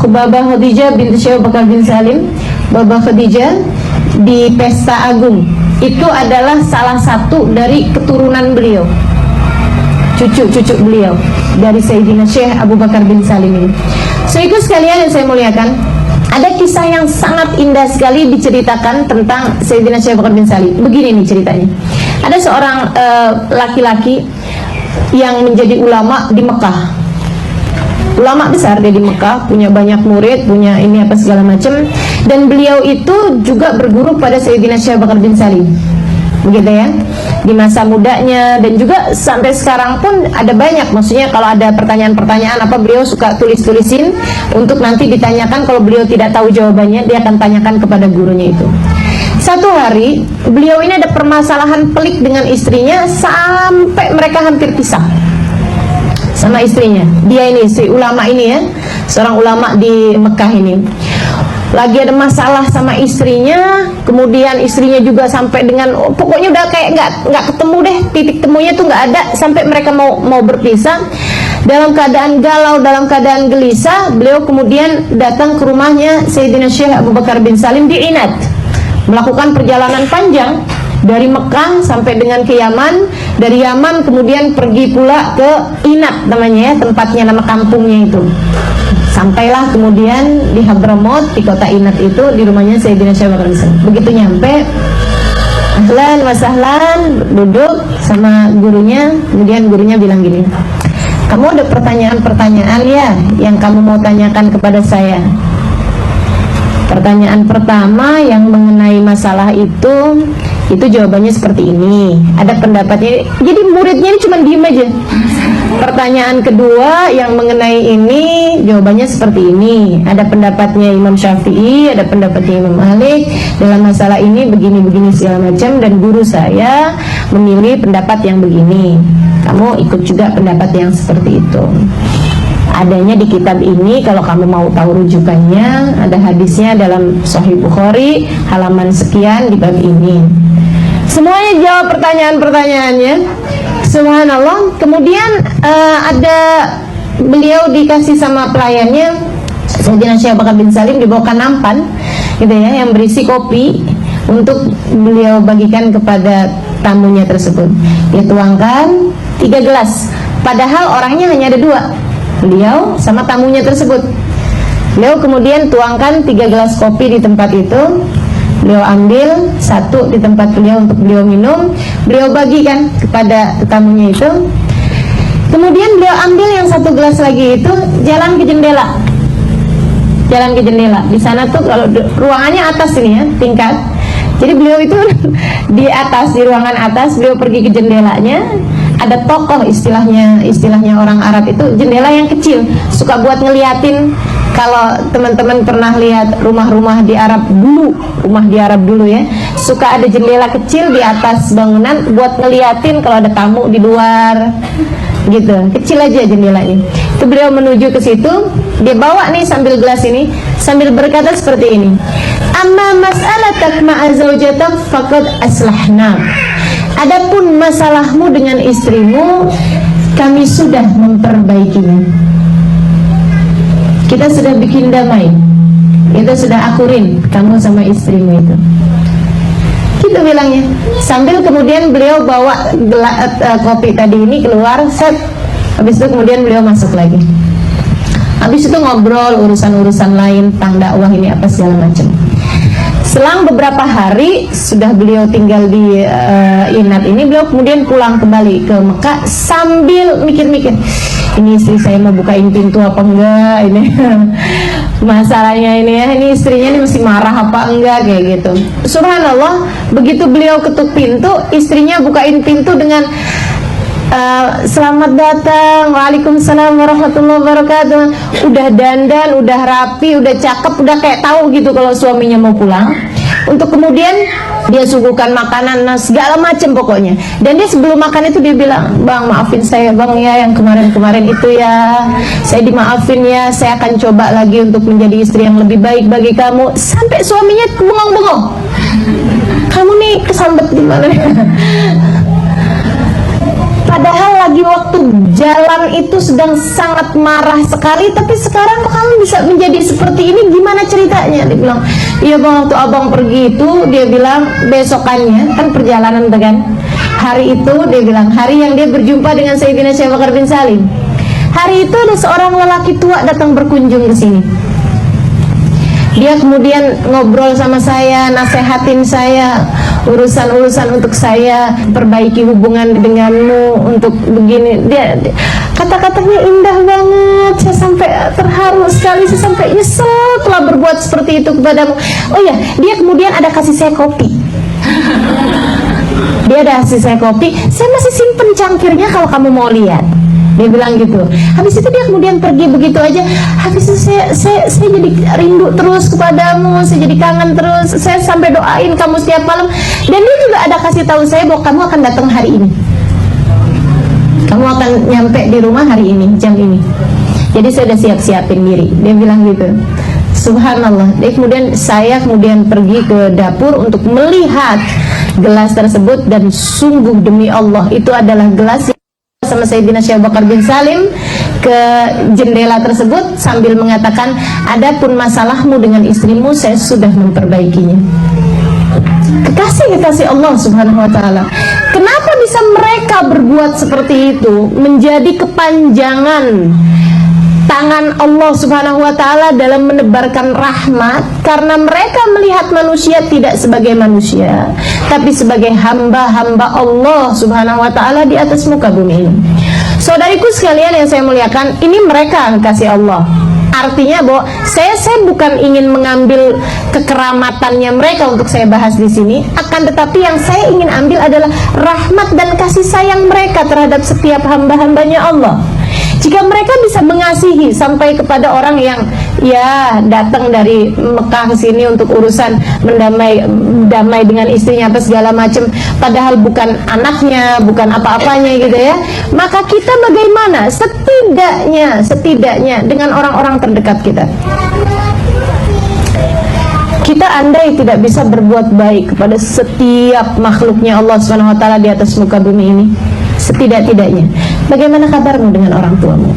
Hubabah Khadijah binti Syekh Bakar bin Salim. Babah Khadijah di Pesta Agung. Itu adalah salah satu dari keturunan beliau, cucu-cucu beliau dari Sayyidina Syekh Abu Bakar bin Salim ini. So itu sekalian yang saya muliakan, ada kisah yang sangat indah sekali diceritakan tentang Sayyidina Syekh Abu Bakar bin Salim. Begini nih ceritanya. Ada seorang laki-laki yang menjadi ulama di Mekah. Ulama besar dia di Mekah, punya banyak murid, punya ini apa segala macam. Dan beliau itu juga berguru pada Sayyidina Syekh Abu Bakar bin Salim. Begitu ya, di masa mudanya. Dan juga sampai sekarang pun ada banyak, maksudnya kalau ada pertanyaan-pertanyaan apa, beliau suka tulis-tulisin untuk nanti ditanyakan. Kalau beliau tidak tahu jawabannya, dia akan tanyakan kepada gurunya itu. Satu hari beliau ini ada permasalahan pelik dengan istrinya, sampai mereka hampir pisah sama istrinya. Dia ini, si ulama ini ya, seorang ulama di Mekah ini, lagi ada masalah sama istrinya. Kemudian istrinya juga sampai dengan pokoknya udah kayak nggak ketemu deh, titik temunya tuh nggak ada, sampai mereka mau berpisah. Dalam keadaan galau, dalam keadaan gelisah, beliau kemudian datang ke rumahnya Sayyidina Syekh Abu Bakar bin Salim di Inat, melakukan perjalanan panjang dari Mekah sampai dengan ke Yaman, dari Yaman kemudian pergi pula ke Inat namanya ya, tempatnya, nama kampungnya itu. Sampailah kemudian di Hadramaut, di kota Inat itu, di rumahnya Sayyidina Syekh Abu Bakar bin Salim. Begitu nyampe, ahlan wa sahlan, duduk sama gurunya. Kemudian gurunya bilang gini, kamu ada pertanyaan-pertanyaan ya yang kamu mau tanyakan kepada saya. Pertanyaan pertama yang mengenai masalah itu jawabannya seperti ini, ada pendapatnya. Jadi muridnya ini cuma diem aja. Pertanyaan kedua yang mengenai ini, jawabannya seperti ini, ada pendapatnya Imam Syafi'i, ada pendapatnya Imam Malik dalam masalah ini, begini-begini segala macam. Dan guru saya memilih pendapat yang begini, kamu ikut juga pendapat yang seperti itu. Adanya di kitab ini, kalau kamu mau tahu rujukannya, ada hadisnya dalam Sahih Bukhari halaman sekian di bab ini. Semuanya jawab pertanyaan-pertanyaannya. Subhanallah. Kemudian ada beliau dikasih sama pelayannya Sayyidina Syekh Abu Bakar bin Salim, dibawakan nampan gitu ya, yang berisi kopi. untuk beliau bagikan kepada tamunya tersebut. Dia tuangkan 3 gelas, padahal orangnya hanya ada 2, beliau sama tamunya tersebut. Beliau kemudian tuangkan 3 gelas kopi di tempat itu. Beliau ambil 1 di tempat beliau untuk beliau minum, beliau bagikan kepada tamunya itu. Kemudian beliau ambil yang 1 gelas lagi itu, jalan ke jendela. Jalan ke jendela. Di sana tuh kalau ruangannya atas ini ya, tingkat. Jadi beliau itu di atas, di ruangan atas, beliau pergi ke jendelanya. Ada tokoh, istilahnya orang Arab itu jendela yang kecil, suka buat ngeliatin. Kalau teman-teman pernah lihat rumah-rumah di Arab dulu, rumah di Arab dulu ya, suka ada jendela kecil di atas bangunan buat ngeliatin kalau ada tamu di luar, gitu. Kecil aja jendelanya. Itu beliau menuju ke situ, dia bawa nih sambil gelas ini, sambil berkata seperti ini. Amma mas'alatak ma'a zawjatak faqad aslahna. Adapun masalahmu dengan istrimu, kami sudah memperbaikinya. Kita sudah bikin damai, kita sudah akurin kamu sama istrimu itu. Gitu bilangnya. Sambil kemudian beliau bawa kopi tadi ini keluar, set. Habis itu kemudian beliau masuk lagi. Habis itu ngobrol urusan-urusan lain tentang dakwah ini apa segala macam. Selang beberapa hari sudah beliau tinggal di Inat ini, beliau kemudian pulang kembali ke Mekah sambil mikir-mikir, ini istri saya mau bukain pintu apa enggak, ini masalahnya ini ya, ini istrinya ini mesti marah apa enggak, kayak gitu. Subhanallah, begitu beliau ketuk pintu, istrinya bukain pintu dengan selamat datang, waalaikumsalam warahmatullahi wabarakatuh. Udah dandan, udah rapi, udah cakep, udah kayak tahu gitu kalau suaminya mau pulang. Untuk kemudian dia suguhkan makanan, segala macam pokoknya. Dan dia sebelum makan itu dia bilang, bang maafin saya bang ya, yang kemarin-kemarin itu ya, saya dimaafin ya, saya akan coba lagi untuk menjadi istri yang lebih baik bagi kamu. Sampai suaminya bengong-bengong, kamu nih kesambet gimana? Padahal lagi waktu jalan itu sedang sangat marah sekali, tapi sekarang kok kamu bisa menjadi seperti ini, gimana ceritanya? Dia bilang, iya bang, waktu abang pergi itu, dia bilang besokannya, kan perjalanan kan, hari itu dia bilang, hari yang dia berjumpa dengan Sayyidina Syekh Bakar bin Salim, hari itu ada seorang lelaki tua datang berkunjung ke sini. Dia kemudian ngobrol sama saya, nasehatin saya, urusan-urusan untuk saya perbaiki hubungan denganmu, untuk begini. Dia kata-katanya indah banget, saya sampai terharu sekali, saya sampai nyesel telah berbuat seperti itu kepadamu. Oh ya, dia kemudian ada kasih saya kopi. Dia ada kasih saya kopi, saya masih simpen cangkirnya kalau kamu mau lihat. Dia bilang gitu. Habis itu dia kemudian pergi begitu aja. Habis itu saya jadi rindu terus kepadamu, saya jadi kangen terus. Saya sampai doain kamu setiap malam. Dan dia juga ada kasih tahu saya bahwa kamu akan datang hari ini. Kamu akan nyampe di rumah hari ini, jam ini. Jadi saya udah siap-siapin diri. Dia bilang gitu. Subhanallah. Saya kemudian pergi ke dapur untuk melihat gelas tersebut, dan sungguh demi Allah itu adalah gelas sama Sayyidina Syekh Bakar bin Salim ke jendela tersebut sambil mengatakan, adapun masalahmu dengan istrimu saya sudah memperbaikinya. Kekasih Allah subhanahu wa ta'ala. Kenapa bisa mereka berbuat seperti itu, menjadi kepanjangan tangan Allah subhanahu wa ta'ala dalam menebarkan rahmat? Karena mereka melihat manusia tidak sebagai manusia, tapi sebagai hamba-hamba Allah subhanahu wa ta'ala di atas muka bumi ini. Saudariku sekalian yang saya muliakan, ini mereka kasih Allah. Artinya bahwa saya bukan ingin mengambil kekeramatannya mereka untuk saya bahas di sini, akan tetapi yang saya ingin ambil adalah rahmat dan kasih sayang mereka terhadap setiap hamba-hambanya Allah. Jika mereka bisa mengasihi sampai kepada orang yang ya datang dari Mekah ke sini untuk urusan damai dengan istrinya apa segala macam, padahal bukan anaknya, bukan apa-apanya gitu ya, maka kita bagaimana setidaknya dengan orang-orang terdekat kita. Kita andai tidak bisa berbuat baik kepada setiap makhluknya Allah Subhanahu wa ta'ala di atas muka bumi ini, setidak-tidaknya bagaimana kabarmu dengan orang tuamu?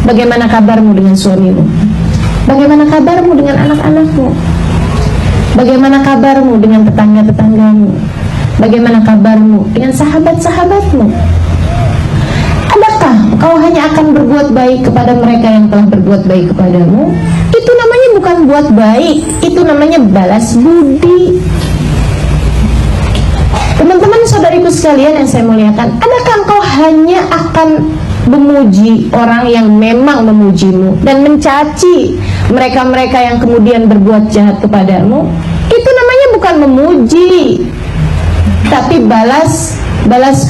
Bagaimana kabarmu dengan suamimu? Bagaimana kabarmu dengan anak-anakmu? Bagaimana kabarmu dengan tetangga-tetanggamu? Bagaimana kabarmu dengan sahabat-sahabatmu? Adakah kau hanya akan berbuat baik kepada mereka yang telah berbuat baik kepadamu? Itu namanya bukan buat baik, itu namanya balas budi. Teman-teman saudariku sekalian yang saya muliakan, adakah engkau hanya akan memuji orang yang memang memujimu dan mencaci mereka-mereka yang kemudian berbuat jahat kepadamu? Itu namanya bukan memuji, tapi balas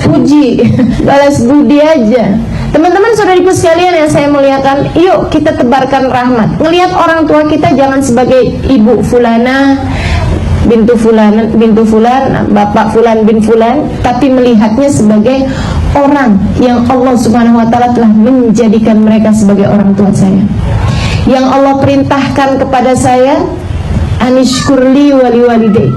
puji, balas budi aja. Teman-teman saudariku sekalian yang saya muliakan, yuk kita tebarkan rahmat. Ngelihat orang tua kita jangan sebagai ibu fulana bintu fulan, bapak fulan bin fulan, tapi melihatnya sebagai orang yang Allah Subhanahu wa taala telah menjadikan mereka sebagai orang tua saya. Yang Allah perintahkan kepada saya, anishkurli wali walidaik.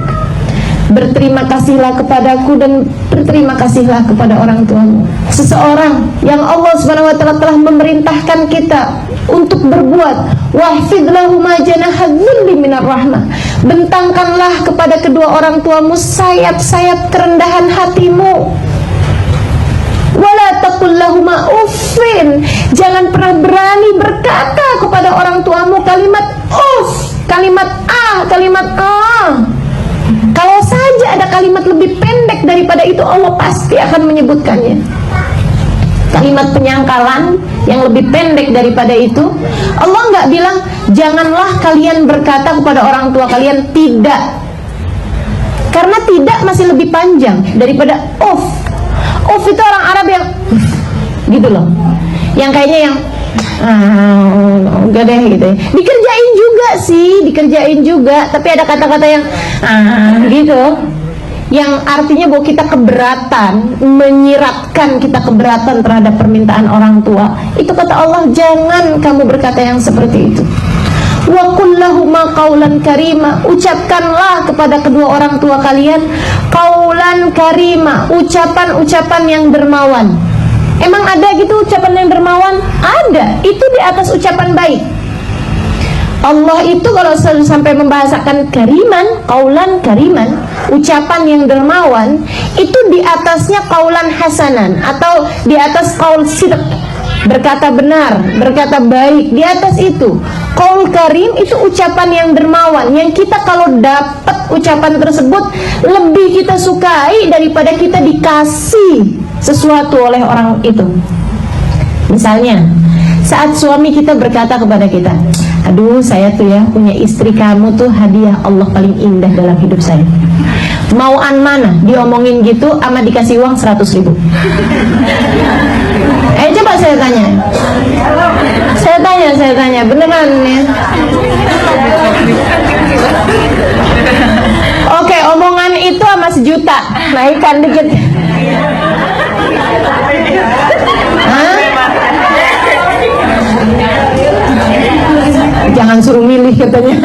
Berterima kasihlah kepadaku dan berterima kasihlah kepada orang tuamu. Seseorang yang Allah Subhanahu wa taala telah memerintahkan kita untuk berbuat, wahfid lahuma janaha dzulli minar rahmah. Bentangkanlah kepada kedua orang tuamu sayap-sayap kerendahan hatimu. Wala taqul lahuma uffin. Jangan pernah berani berkata kepada orang tuamu kalimat uff, kalimat kalimat Kalau saja ada kalimat lebih pendek daripada itu, Allah pasti akan menyebutkannya. Kalimat penyangkalan yang lebih pendek daripada itu, Allah nggak bilang janganlah kalian berkata kepada orang tua kalian tidak, karena tidak masih lebih panjang daripada uff. Uff itu orang Arab yang gitu loh, yang kayaknya yang enggak deh gitu ya. Dikerjain juga, tapi ada kata-kata yang gitu, yang artinya bahwa kita keberatan, menyiratkan kita keberatan terhadap permintaan orang tua. Itu kata Allah, jangan kamu berkata yang seperti itu. Wa qul lahuma qaulan karima. Ucapkanlah kepada kedua orang tua kalian qaulan karima, ucapan-ucapan yang dermawan. Emang ada gitu ucapan yang dermawan? Ada, itu di atas ucapan baik. Allah itu kalau sampai membahasakan kariman, qaulan kariman, ucapan yang dermawan, itu di atasnya qaulan hasanan, atau di atas qaul sidq, berkata benar, berkata baik. Di atas itu qaul karim, itu ucapan yang dermawan, yang kita kalau dapat ucapan tersebut lebih kita sukai daripada kita dikasih sesuatu oleh orang itu. Misalnya saat suami kita berkata kepada kita, aduh saya tuh ya punya istri kamu tuh hadiah Allah paling indah dalam hidup saya. Mauan mana diomongin gitu ama dikasih uang 100.000? Coba saya tanya beneran ya. Oke, omongan itu sama 1 juta, naikkan dikit. Jangan suruh milih katanya.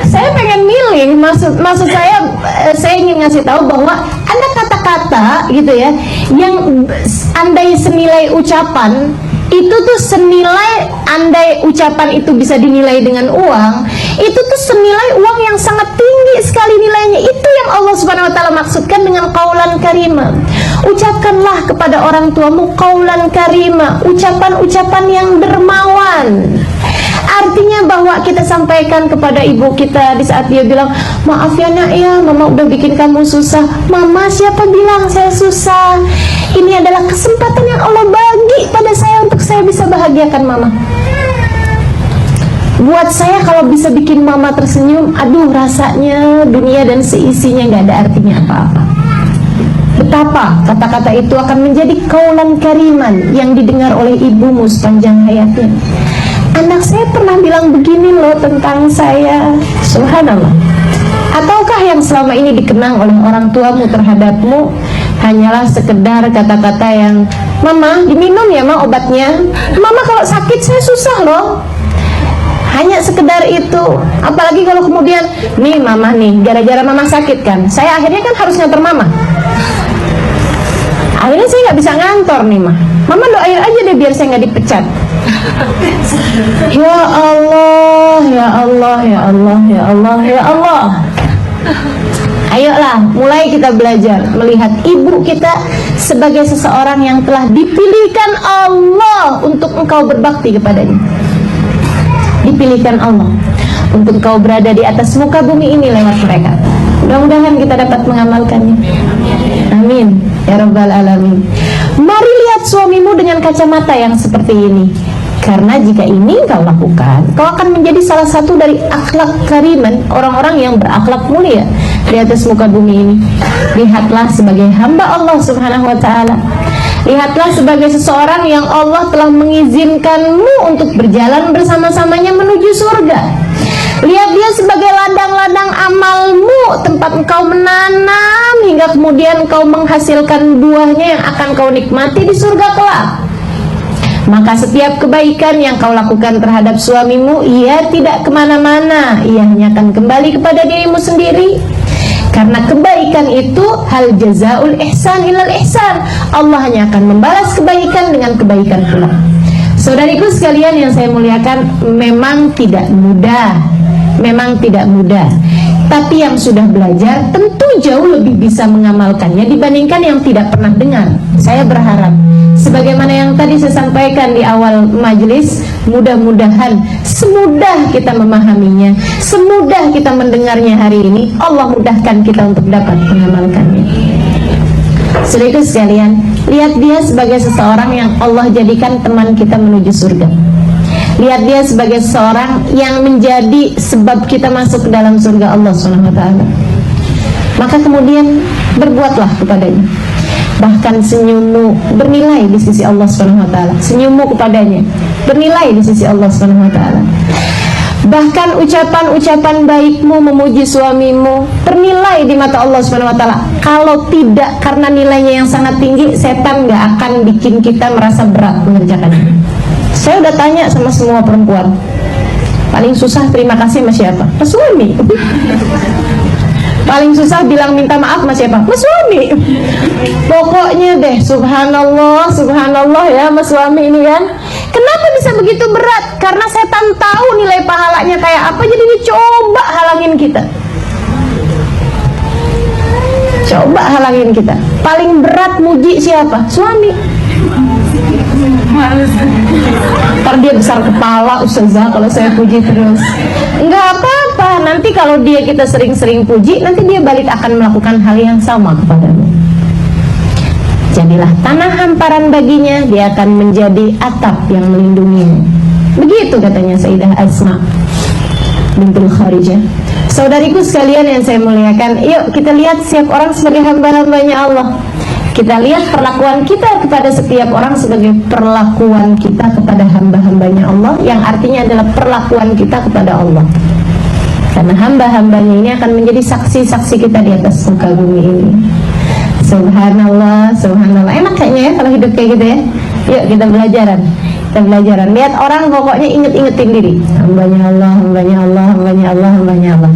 Saya pengen milih, maksud saya ingin ngasih tahu bahwa ada kata-kata gitu ya, yang andai senilai ucapan itu tuh senilai, andai ucapan itu bisa dinilai dengan uang, itu tuh senilai uang yang sangat tinggi sekali nilainya. Itu yang Allah Subhanahu wa taala maksudkan dengan qaulan karima. Ucapkanlah kepada orang tuamu qaulan karima, ucapan-ucapan yang dermawan. Artinya bahwa kita sampaikan kepada ibu kita di saat dia bilang, maaf ya nak ya, mama udah bikin kamu susah. Mama, siapa bilang saya susah? Ini adalah kesempatan yang Allah bagi pada saya untuk saya bisa bahagiakan mama. Buat saya kalau bisa bikin mama tersenyum, aduh rasanya dunia dan seisinya gak ada artinya apa-apa. Betapa kata-kata itu akan menjadi qaulan kariman yang didengar oleh ibumu sepanjang hayatnya. Anak saya pernah bilang begini loh tentang saya, subhanallah. Ataukah yang selama ini dikenang oleh orang tuamu terhadapmu hanyalah sekedar kata-kata yang, mama diminum ya ma obatnya, mama kalau sakit saya susah loh. Hanya sekedar itu. Apalagi kalau kemudian, nih mama nih, gara-gara mama sakit kan, saya akhirnya kan harus ngantor mama. Akhirnya saya nggak bisa ngantor nih mah. Mama doain aja deh biar saya nggak dipecat. Ya Allah, ya Allah, ya Allah, ya Allah, ya Allah. Ayolah, mulai kita belajar melihat ibu kita sebagai seseorang yang telah dipilihkan Allah untuk engkau berbakti kepadanya. Dipilihkan Allah untuk engkau berada di atas muka bumi ini lewat mereka. Mudah-mudahan kita dapat mengamalkannya. Amin ya rabbal alamin. Mari lihat suamimu dengan kacamata yang seperti ini. Karena jika ini kau lakukan, kau akan menjadi salah satu dari akhlak kariman, orang-orang yang berakhlak mulia di atas muka bumi ini. Lihatlah sebagai hamba Allah subhanahu wa ta'ala. Lihatlah sebagai seseorang yang Allah telah mengizinkanmu untuk berjalan bersama-samanya menuju surga. Lihat dia sebagai ladang-ladang amalmu, tempat engkau menanam hingga kemudian engkau menghasilkan buahnya yang akan kau nikmati di surga kelak. Maka setiap kebaikan yang kau lakukan terhadap suamimu, ia tidak kemana-mana, ia hanya akan kembali kepada dirimu sendiri. Karena kebaikan itu hal jazaul ihsan ilal ihsan, Allah hanya akan membalas kebaikan dengan kebaikan pula. Saudariku sekalian yang saya muliakan, memang tidak mudah, tapi yang sudah belajar tentu jauh lebih bisa mengamalkannya dibandingkan yang tidak pernah dengar. Saya berharap sebagaimana yang tadi saya sampaikan di awal majelis, mudah-mudahan semudah kita memahaminya, semudah kita mendengarnya hari ini, Allah mudahkan kita untuk dapat mengamalkannya. Saudaraku sekalian, lihat dia sebagai seseorang yang Allah jadikan teman kita menuju surga. Lihat dia sebagai seseorang yang menjadi sebab kita masuk ke dalam surga Allah SWT. Maka kemudian berbuatlah kepadanya. Bahkan senyummu bernilai di sisi Allah SWT. Senyummu kepadanya bernilai di sisi Allah SWT. Bahkan ucapan-ucapan baikmu memuji suamimu bernilai di mata Allah SWT. Kalau tidak karena nilainya yang sangat tinggi, setan gak akan bikin kita merasa berat mengerjakannya. Saya udah tanya sama semua perempuan, paling susah terima kasih sama siapa? Mas suami. Paling susah bilang minta maaf sama siapa? Mas suami. Pokoknya deh, subhanallah, subhanallah ya mas suami ini kan. Kenapa bisa begitu berat? Karena setan tahu nilai pahalanya kayak apa, jadi dia coba halangin kita. Coba halangin kita. Paling berat muji siapa? Suami. Ntar dia besar kepala, ustazah kalau saya puji terus. Enggak apa-apa, nanti kalau dia kita sering-sering puji, nanti dia balik akan melakukan hal yang sama kepadamu. Jadilah tanah hamparan baginya, dia akan menjadi atap yang melindungimu. Begitu katanya Sayyidah Asma bintul Kharijah. Saudariku sekalian yang saya muliakan, yuk kita lihat setiap orang sebagai hamba-hambanya Allah. Kita lihat perlakuan kita kepada setiap orang sebagai perlakuan kita kepada hamba-hambanya Allah, yang artinya adalah perlakuan kita kepada Allah. Karena hamba-hambanya ini akan menjadi saksi-saksi kita di atas muka bumi ini. Subhanallah, subhanallah. Enak kayaknya ya kalau hidup kayak gitu ya. Yuk kita belajaran. Kita belajaran. Lihat orang pokoknya inget-ingetin diri. Hambanya Allah, hambanya Allah, hambanya Allah, hambanya Allah.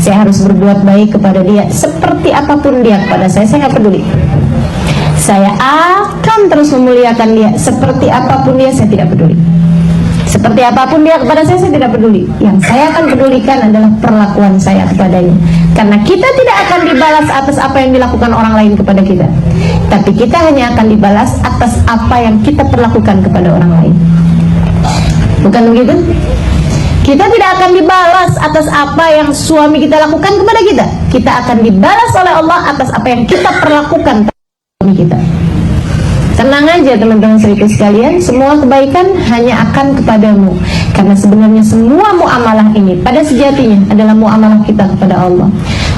Saya harus berbuat baik kepada dia seperti apapun dia kepada saya nggak peduli. Saya akan terus memuliakan dia seperti apapun dia, saya tidak peduli. Seperti apapun dia kepada saya tidak peduli. Yang saya akan pedulikan adalah perlakuan saya kepadanya. Karena kita tidak akan dibalas atas apa yang dilakukan orang lain kepada kita, tapi kita hanya akan dibalas atas apa yang kita perlakukan kepada orang lain. Bukan begitu? Kita tidak akan dibalas atas apa yang suami kita lakukan kepada kita. Kita akan dibalas oleh Allah atas apa yang kita perlakukan kita. Tenang aja teman-teman saudaraku sekalian, semua kebaikan hanya akan kepadamu. Karena sebenarnya semua muamalah ini pada sejatinya adalah muamalah kita kepada Allah.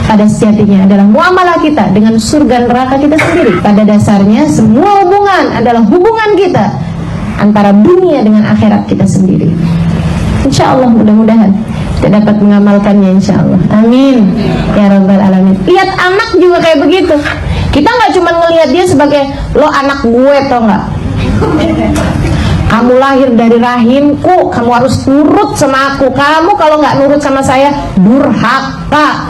Pada sejatinya adalah muamalah kita dengan surga neraka kita sendiri. Pada dasarnya semua hubungan adalah hubungan kita antara dunia dengan akhirat kita sendiri. Insya Allah mudah-mudahan kita dapat mengamalkannya insya Allah. Amin ya rabbal alamin. Lihat anak juga kayak begitu. Kita nggak cuma ngelihat dia sebagai lo anak gue, tau nggak? Kamu lahir dari rahimku, kamu harus nurut sama aku. Kamu kalau nggak nurut sama saya, durhaka.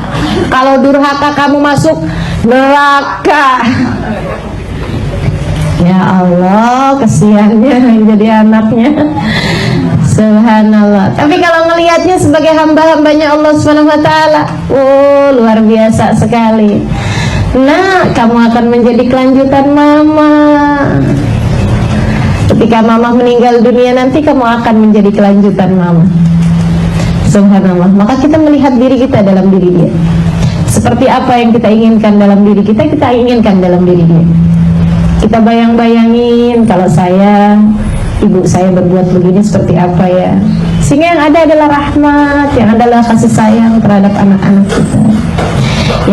Kalau durhaka kamu masuk neraka. Ya Allah, kesiannya jadi anaknya. Subhanallah. Tapi kalau melihatnya sebagai hamba-hambanya Allah Subhanahu wa taala, oh luar biasa sekali. Nah, kamu akan menjadi kelanjutan mama. Ketika mama meninggal dunia nanti, kamu akan menjadi kelanjutan mama. Subhanallah. Maka kita melihat diri kita dalam diri dia. Seperti apa yang kita inginkan dalam diri kita, kita inginkan dalam diri dia. Kita bayang-bayangin kalau saya, ibu saya berbuat begini seperti apa ya. Sehingga yang ada adalah rahmat, yang adalah kasih sayang terhadap anak-anak kita,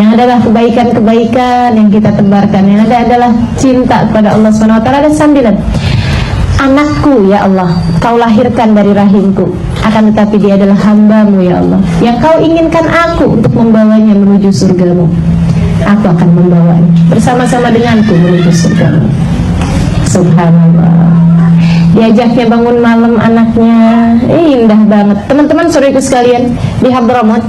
yang adalah kebaikan-kebaikan yang kita tebarkan, yang ada adalah cinta kepada Allah Subhanahu wa taala dan sambilan. Anakku ya Allah, kau lahirkan dari rahimku, akan tetapi dia adalah hambamu ya Allah, yang kau inginkan aku untuk membawanya menuju surgamu. Aku akan membawanya bersama-sama denganku menuju surgamu. Subhanallah. Diajaknya bangun malam anaknya, indah banget. Teman-teman saudaraku sekalian, di Hadramaut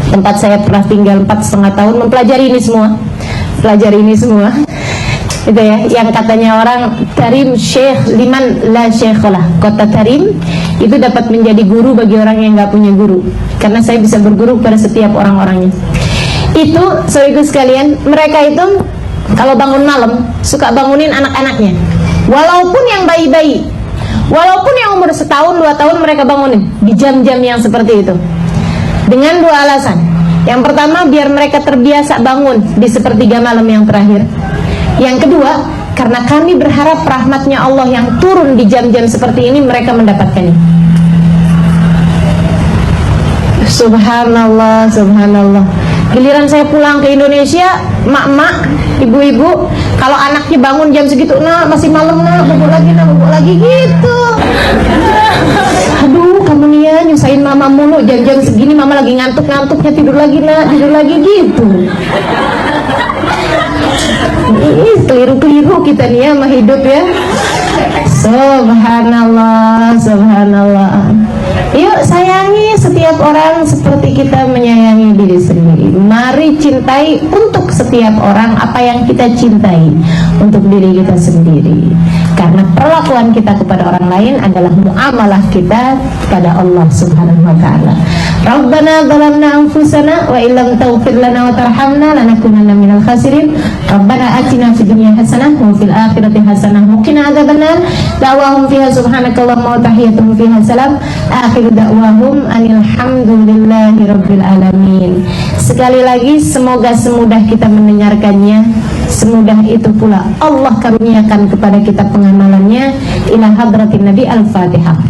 tempat saya pernah tinggal 4,5 tahun, mempelajari ini semua, itu ya, yang katanya orang Tarim Syekh liman la syekholah. Kota Tarim itu dapat menjadi guru bagi orang yang nggak punya guru, karena saya bisa berguru pada setiap orang-orangnya. Itu saudaraku sekalian, mereka itu kalau bangun malam suka bangunin anak-anaknya, walaupun yang bayi-bayi, walaupun yang umur 1 tahun 2 tahun, mereka bangunin di jam-jam yang seperti itu dengan 2 alasan. Yang pertama, biar mereka terbiasa bangun di sepertiga malam yang terakhir. Yang kedua, karena kami berharap rahmatnya Allah yang turun di jam-jam seperti ini mereka mendapatkannya. Subhanallah, subhanallah. Giliran saya pulang ke Indonesia, mak-mak, ibu-ibu, kalau anaknya bangun jam segitu, nah masih malam, nah bubuk lagi gitu. Aduh, kamu nih ya nyusahin mama mulu, jam-jam segini mama lagi ngantuk-ngantuknya, tidur lagi gitu. Keliru-keliru kita nih ya sama hidup ya. Subhanallah, subhanallah. Yuk sayangi setiap orang seperti kita menyayangi diri sendiri. Mari cintai untuk setiap orang apa yang kita cintai untuk diri kita sendiri. Karena perlakuan kita kepada orang lain adalah muamalah kita kepada Allah Subhanahu wa taala. Rabbana zalamna anfusana wa illam taghfir lana wa tarhamna lanakunanna minal khasirin. Rabbana atina fid dunya hasanah wa fil akhirati hasanah wa qina adzabannar. Da'wahum fiha subhanakallahumma wa tahiyyatuhum fiha salam. Akhiru da'wahum anil hamdulillahi rabbil alamin. Sekali lagi, semoga semudah kita mendengarkannya, semudah itu pula Allah karuniakan kepada kita pengamalannya. Ila hadratin Nabi. Al-Fatihah.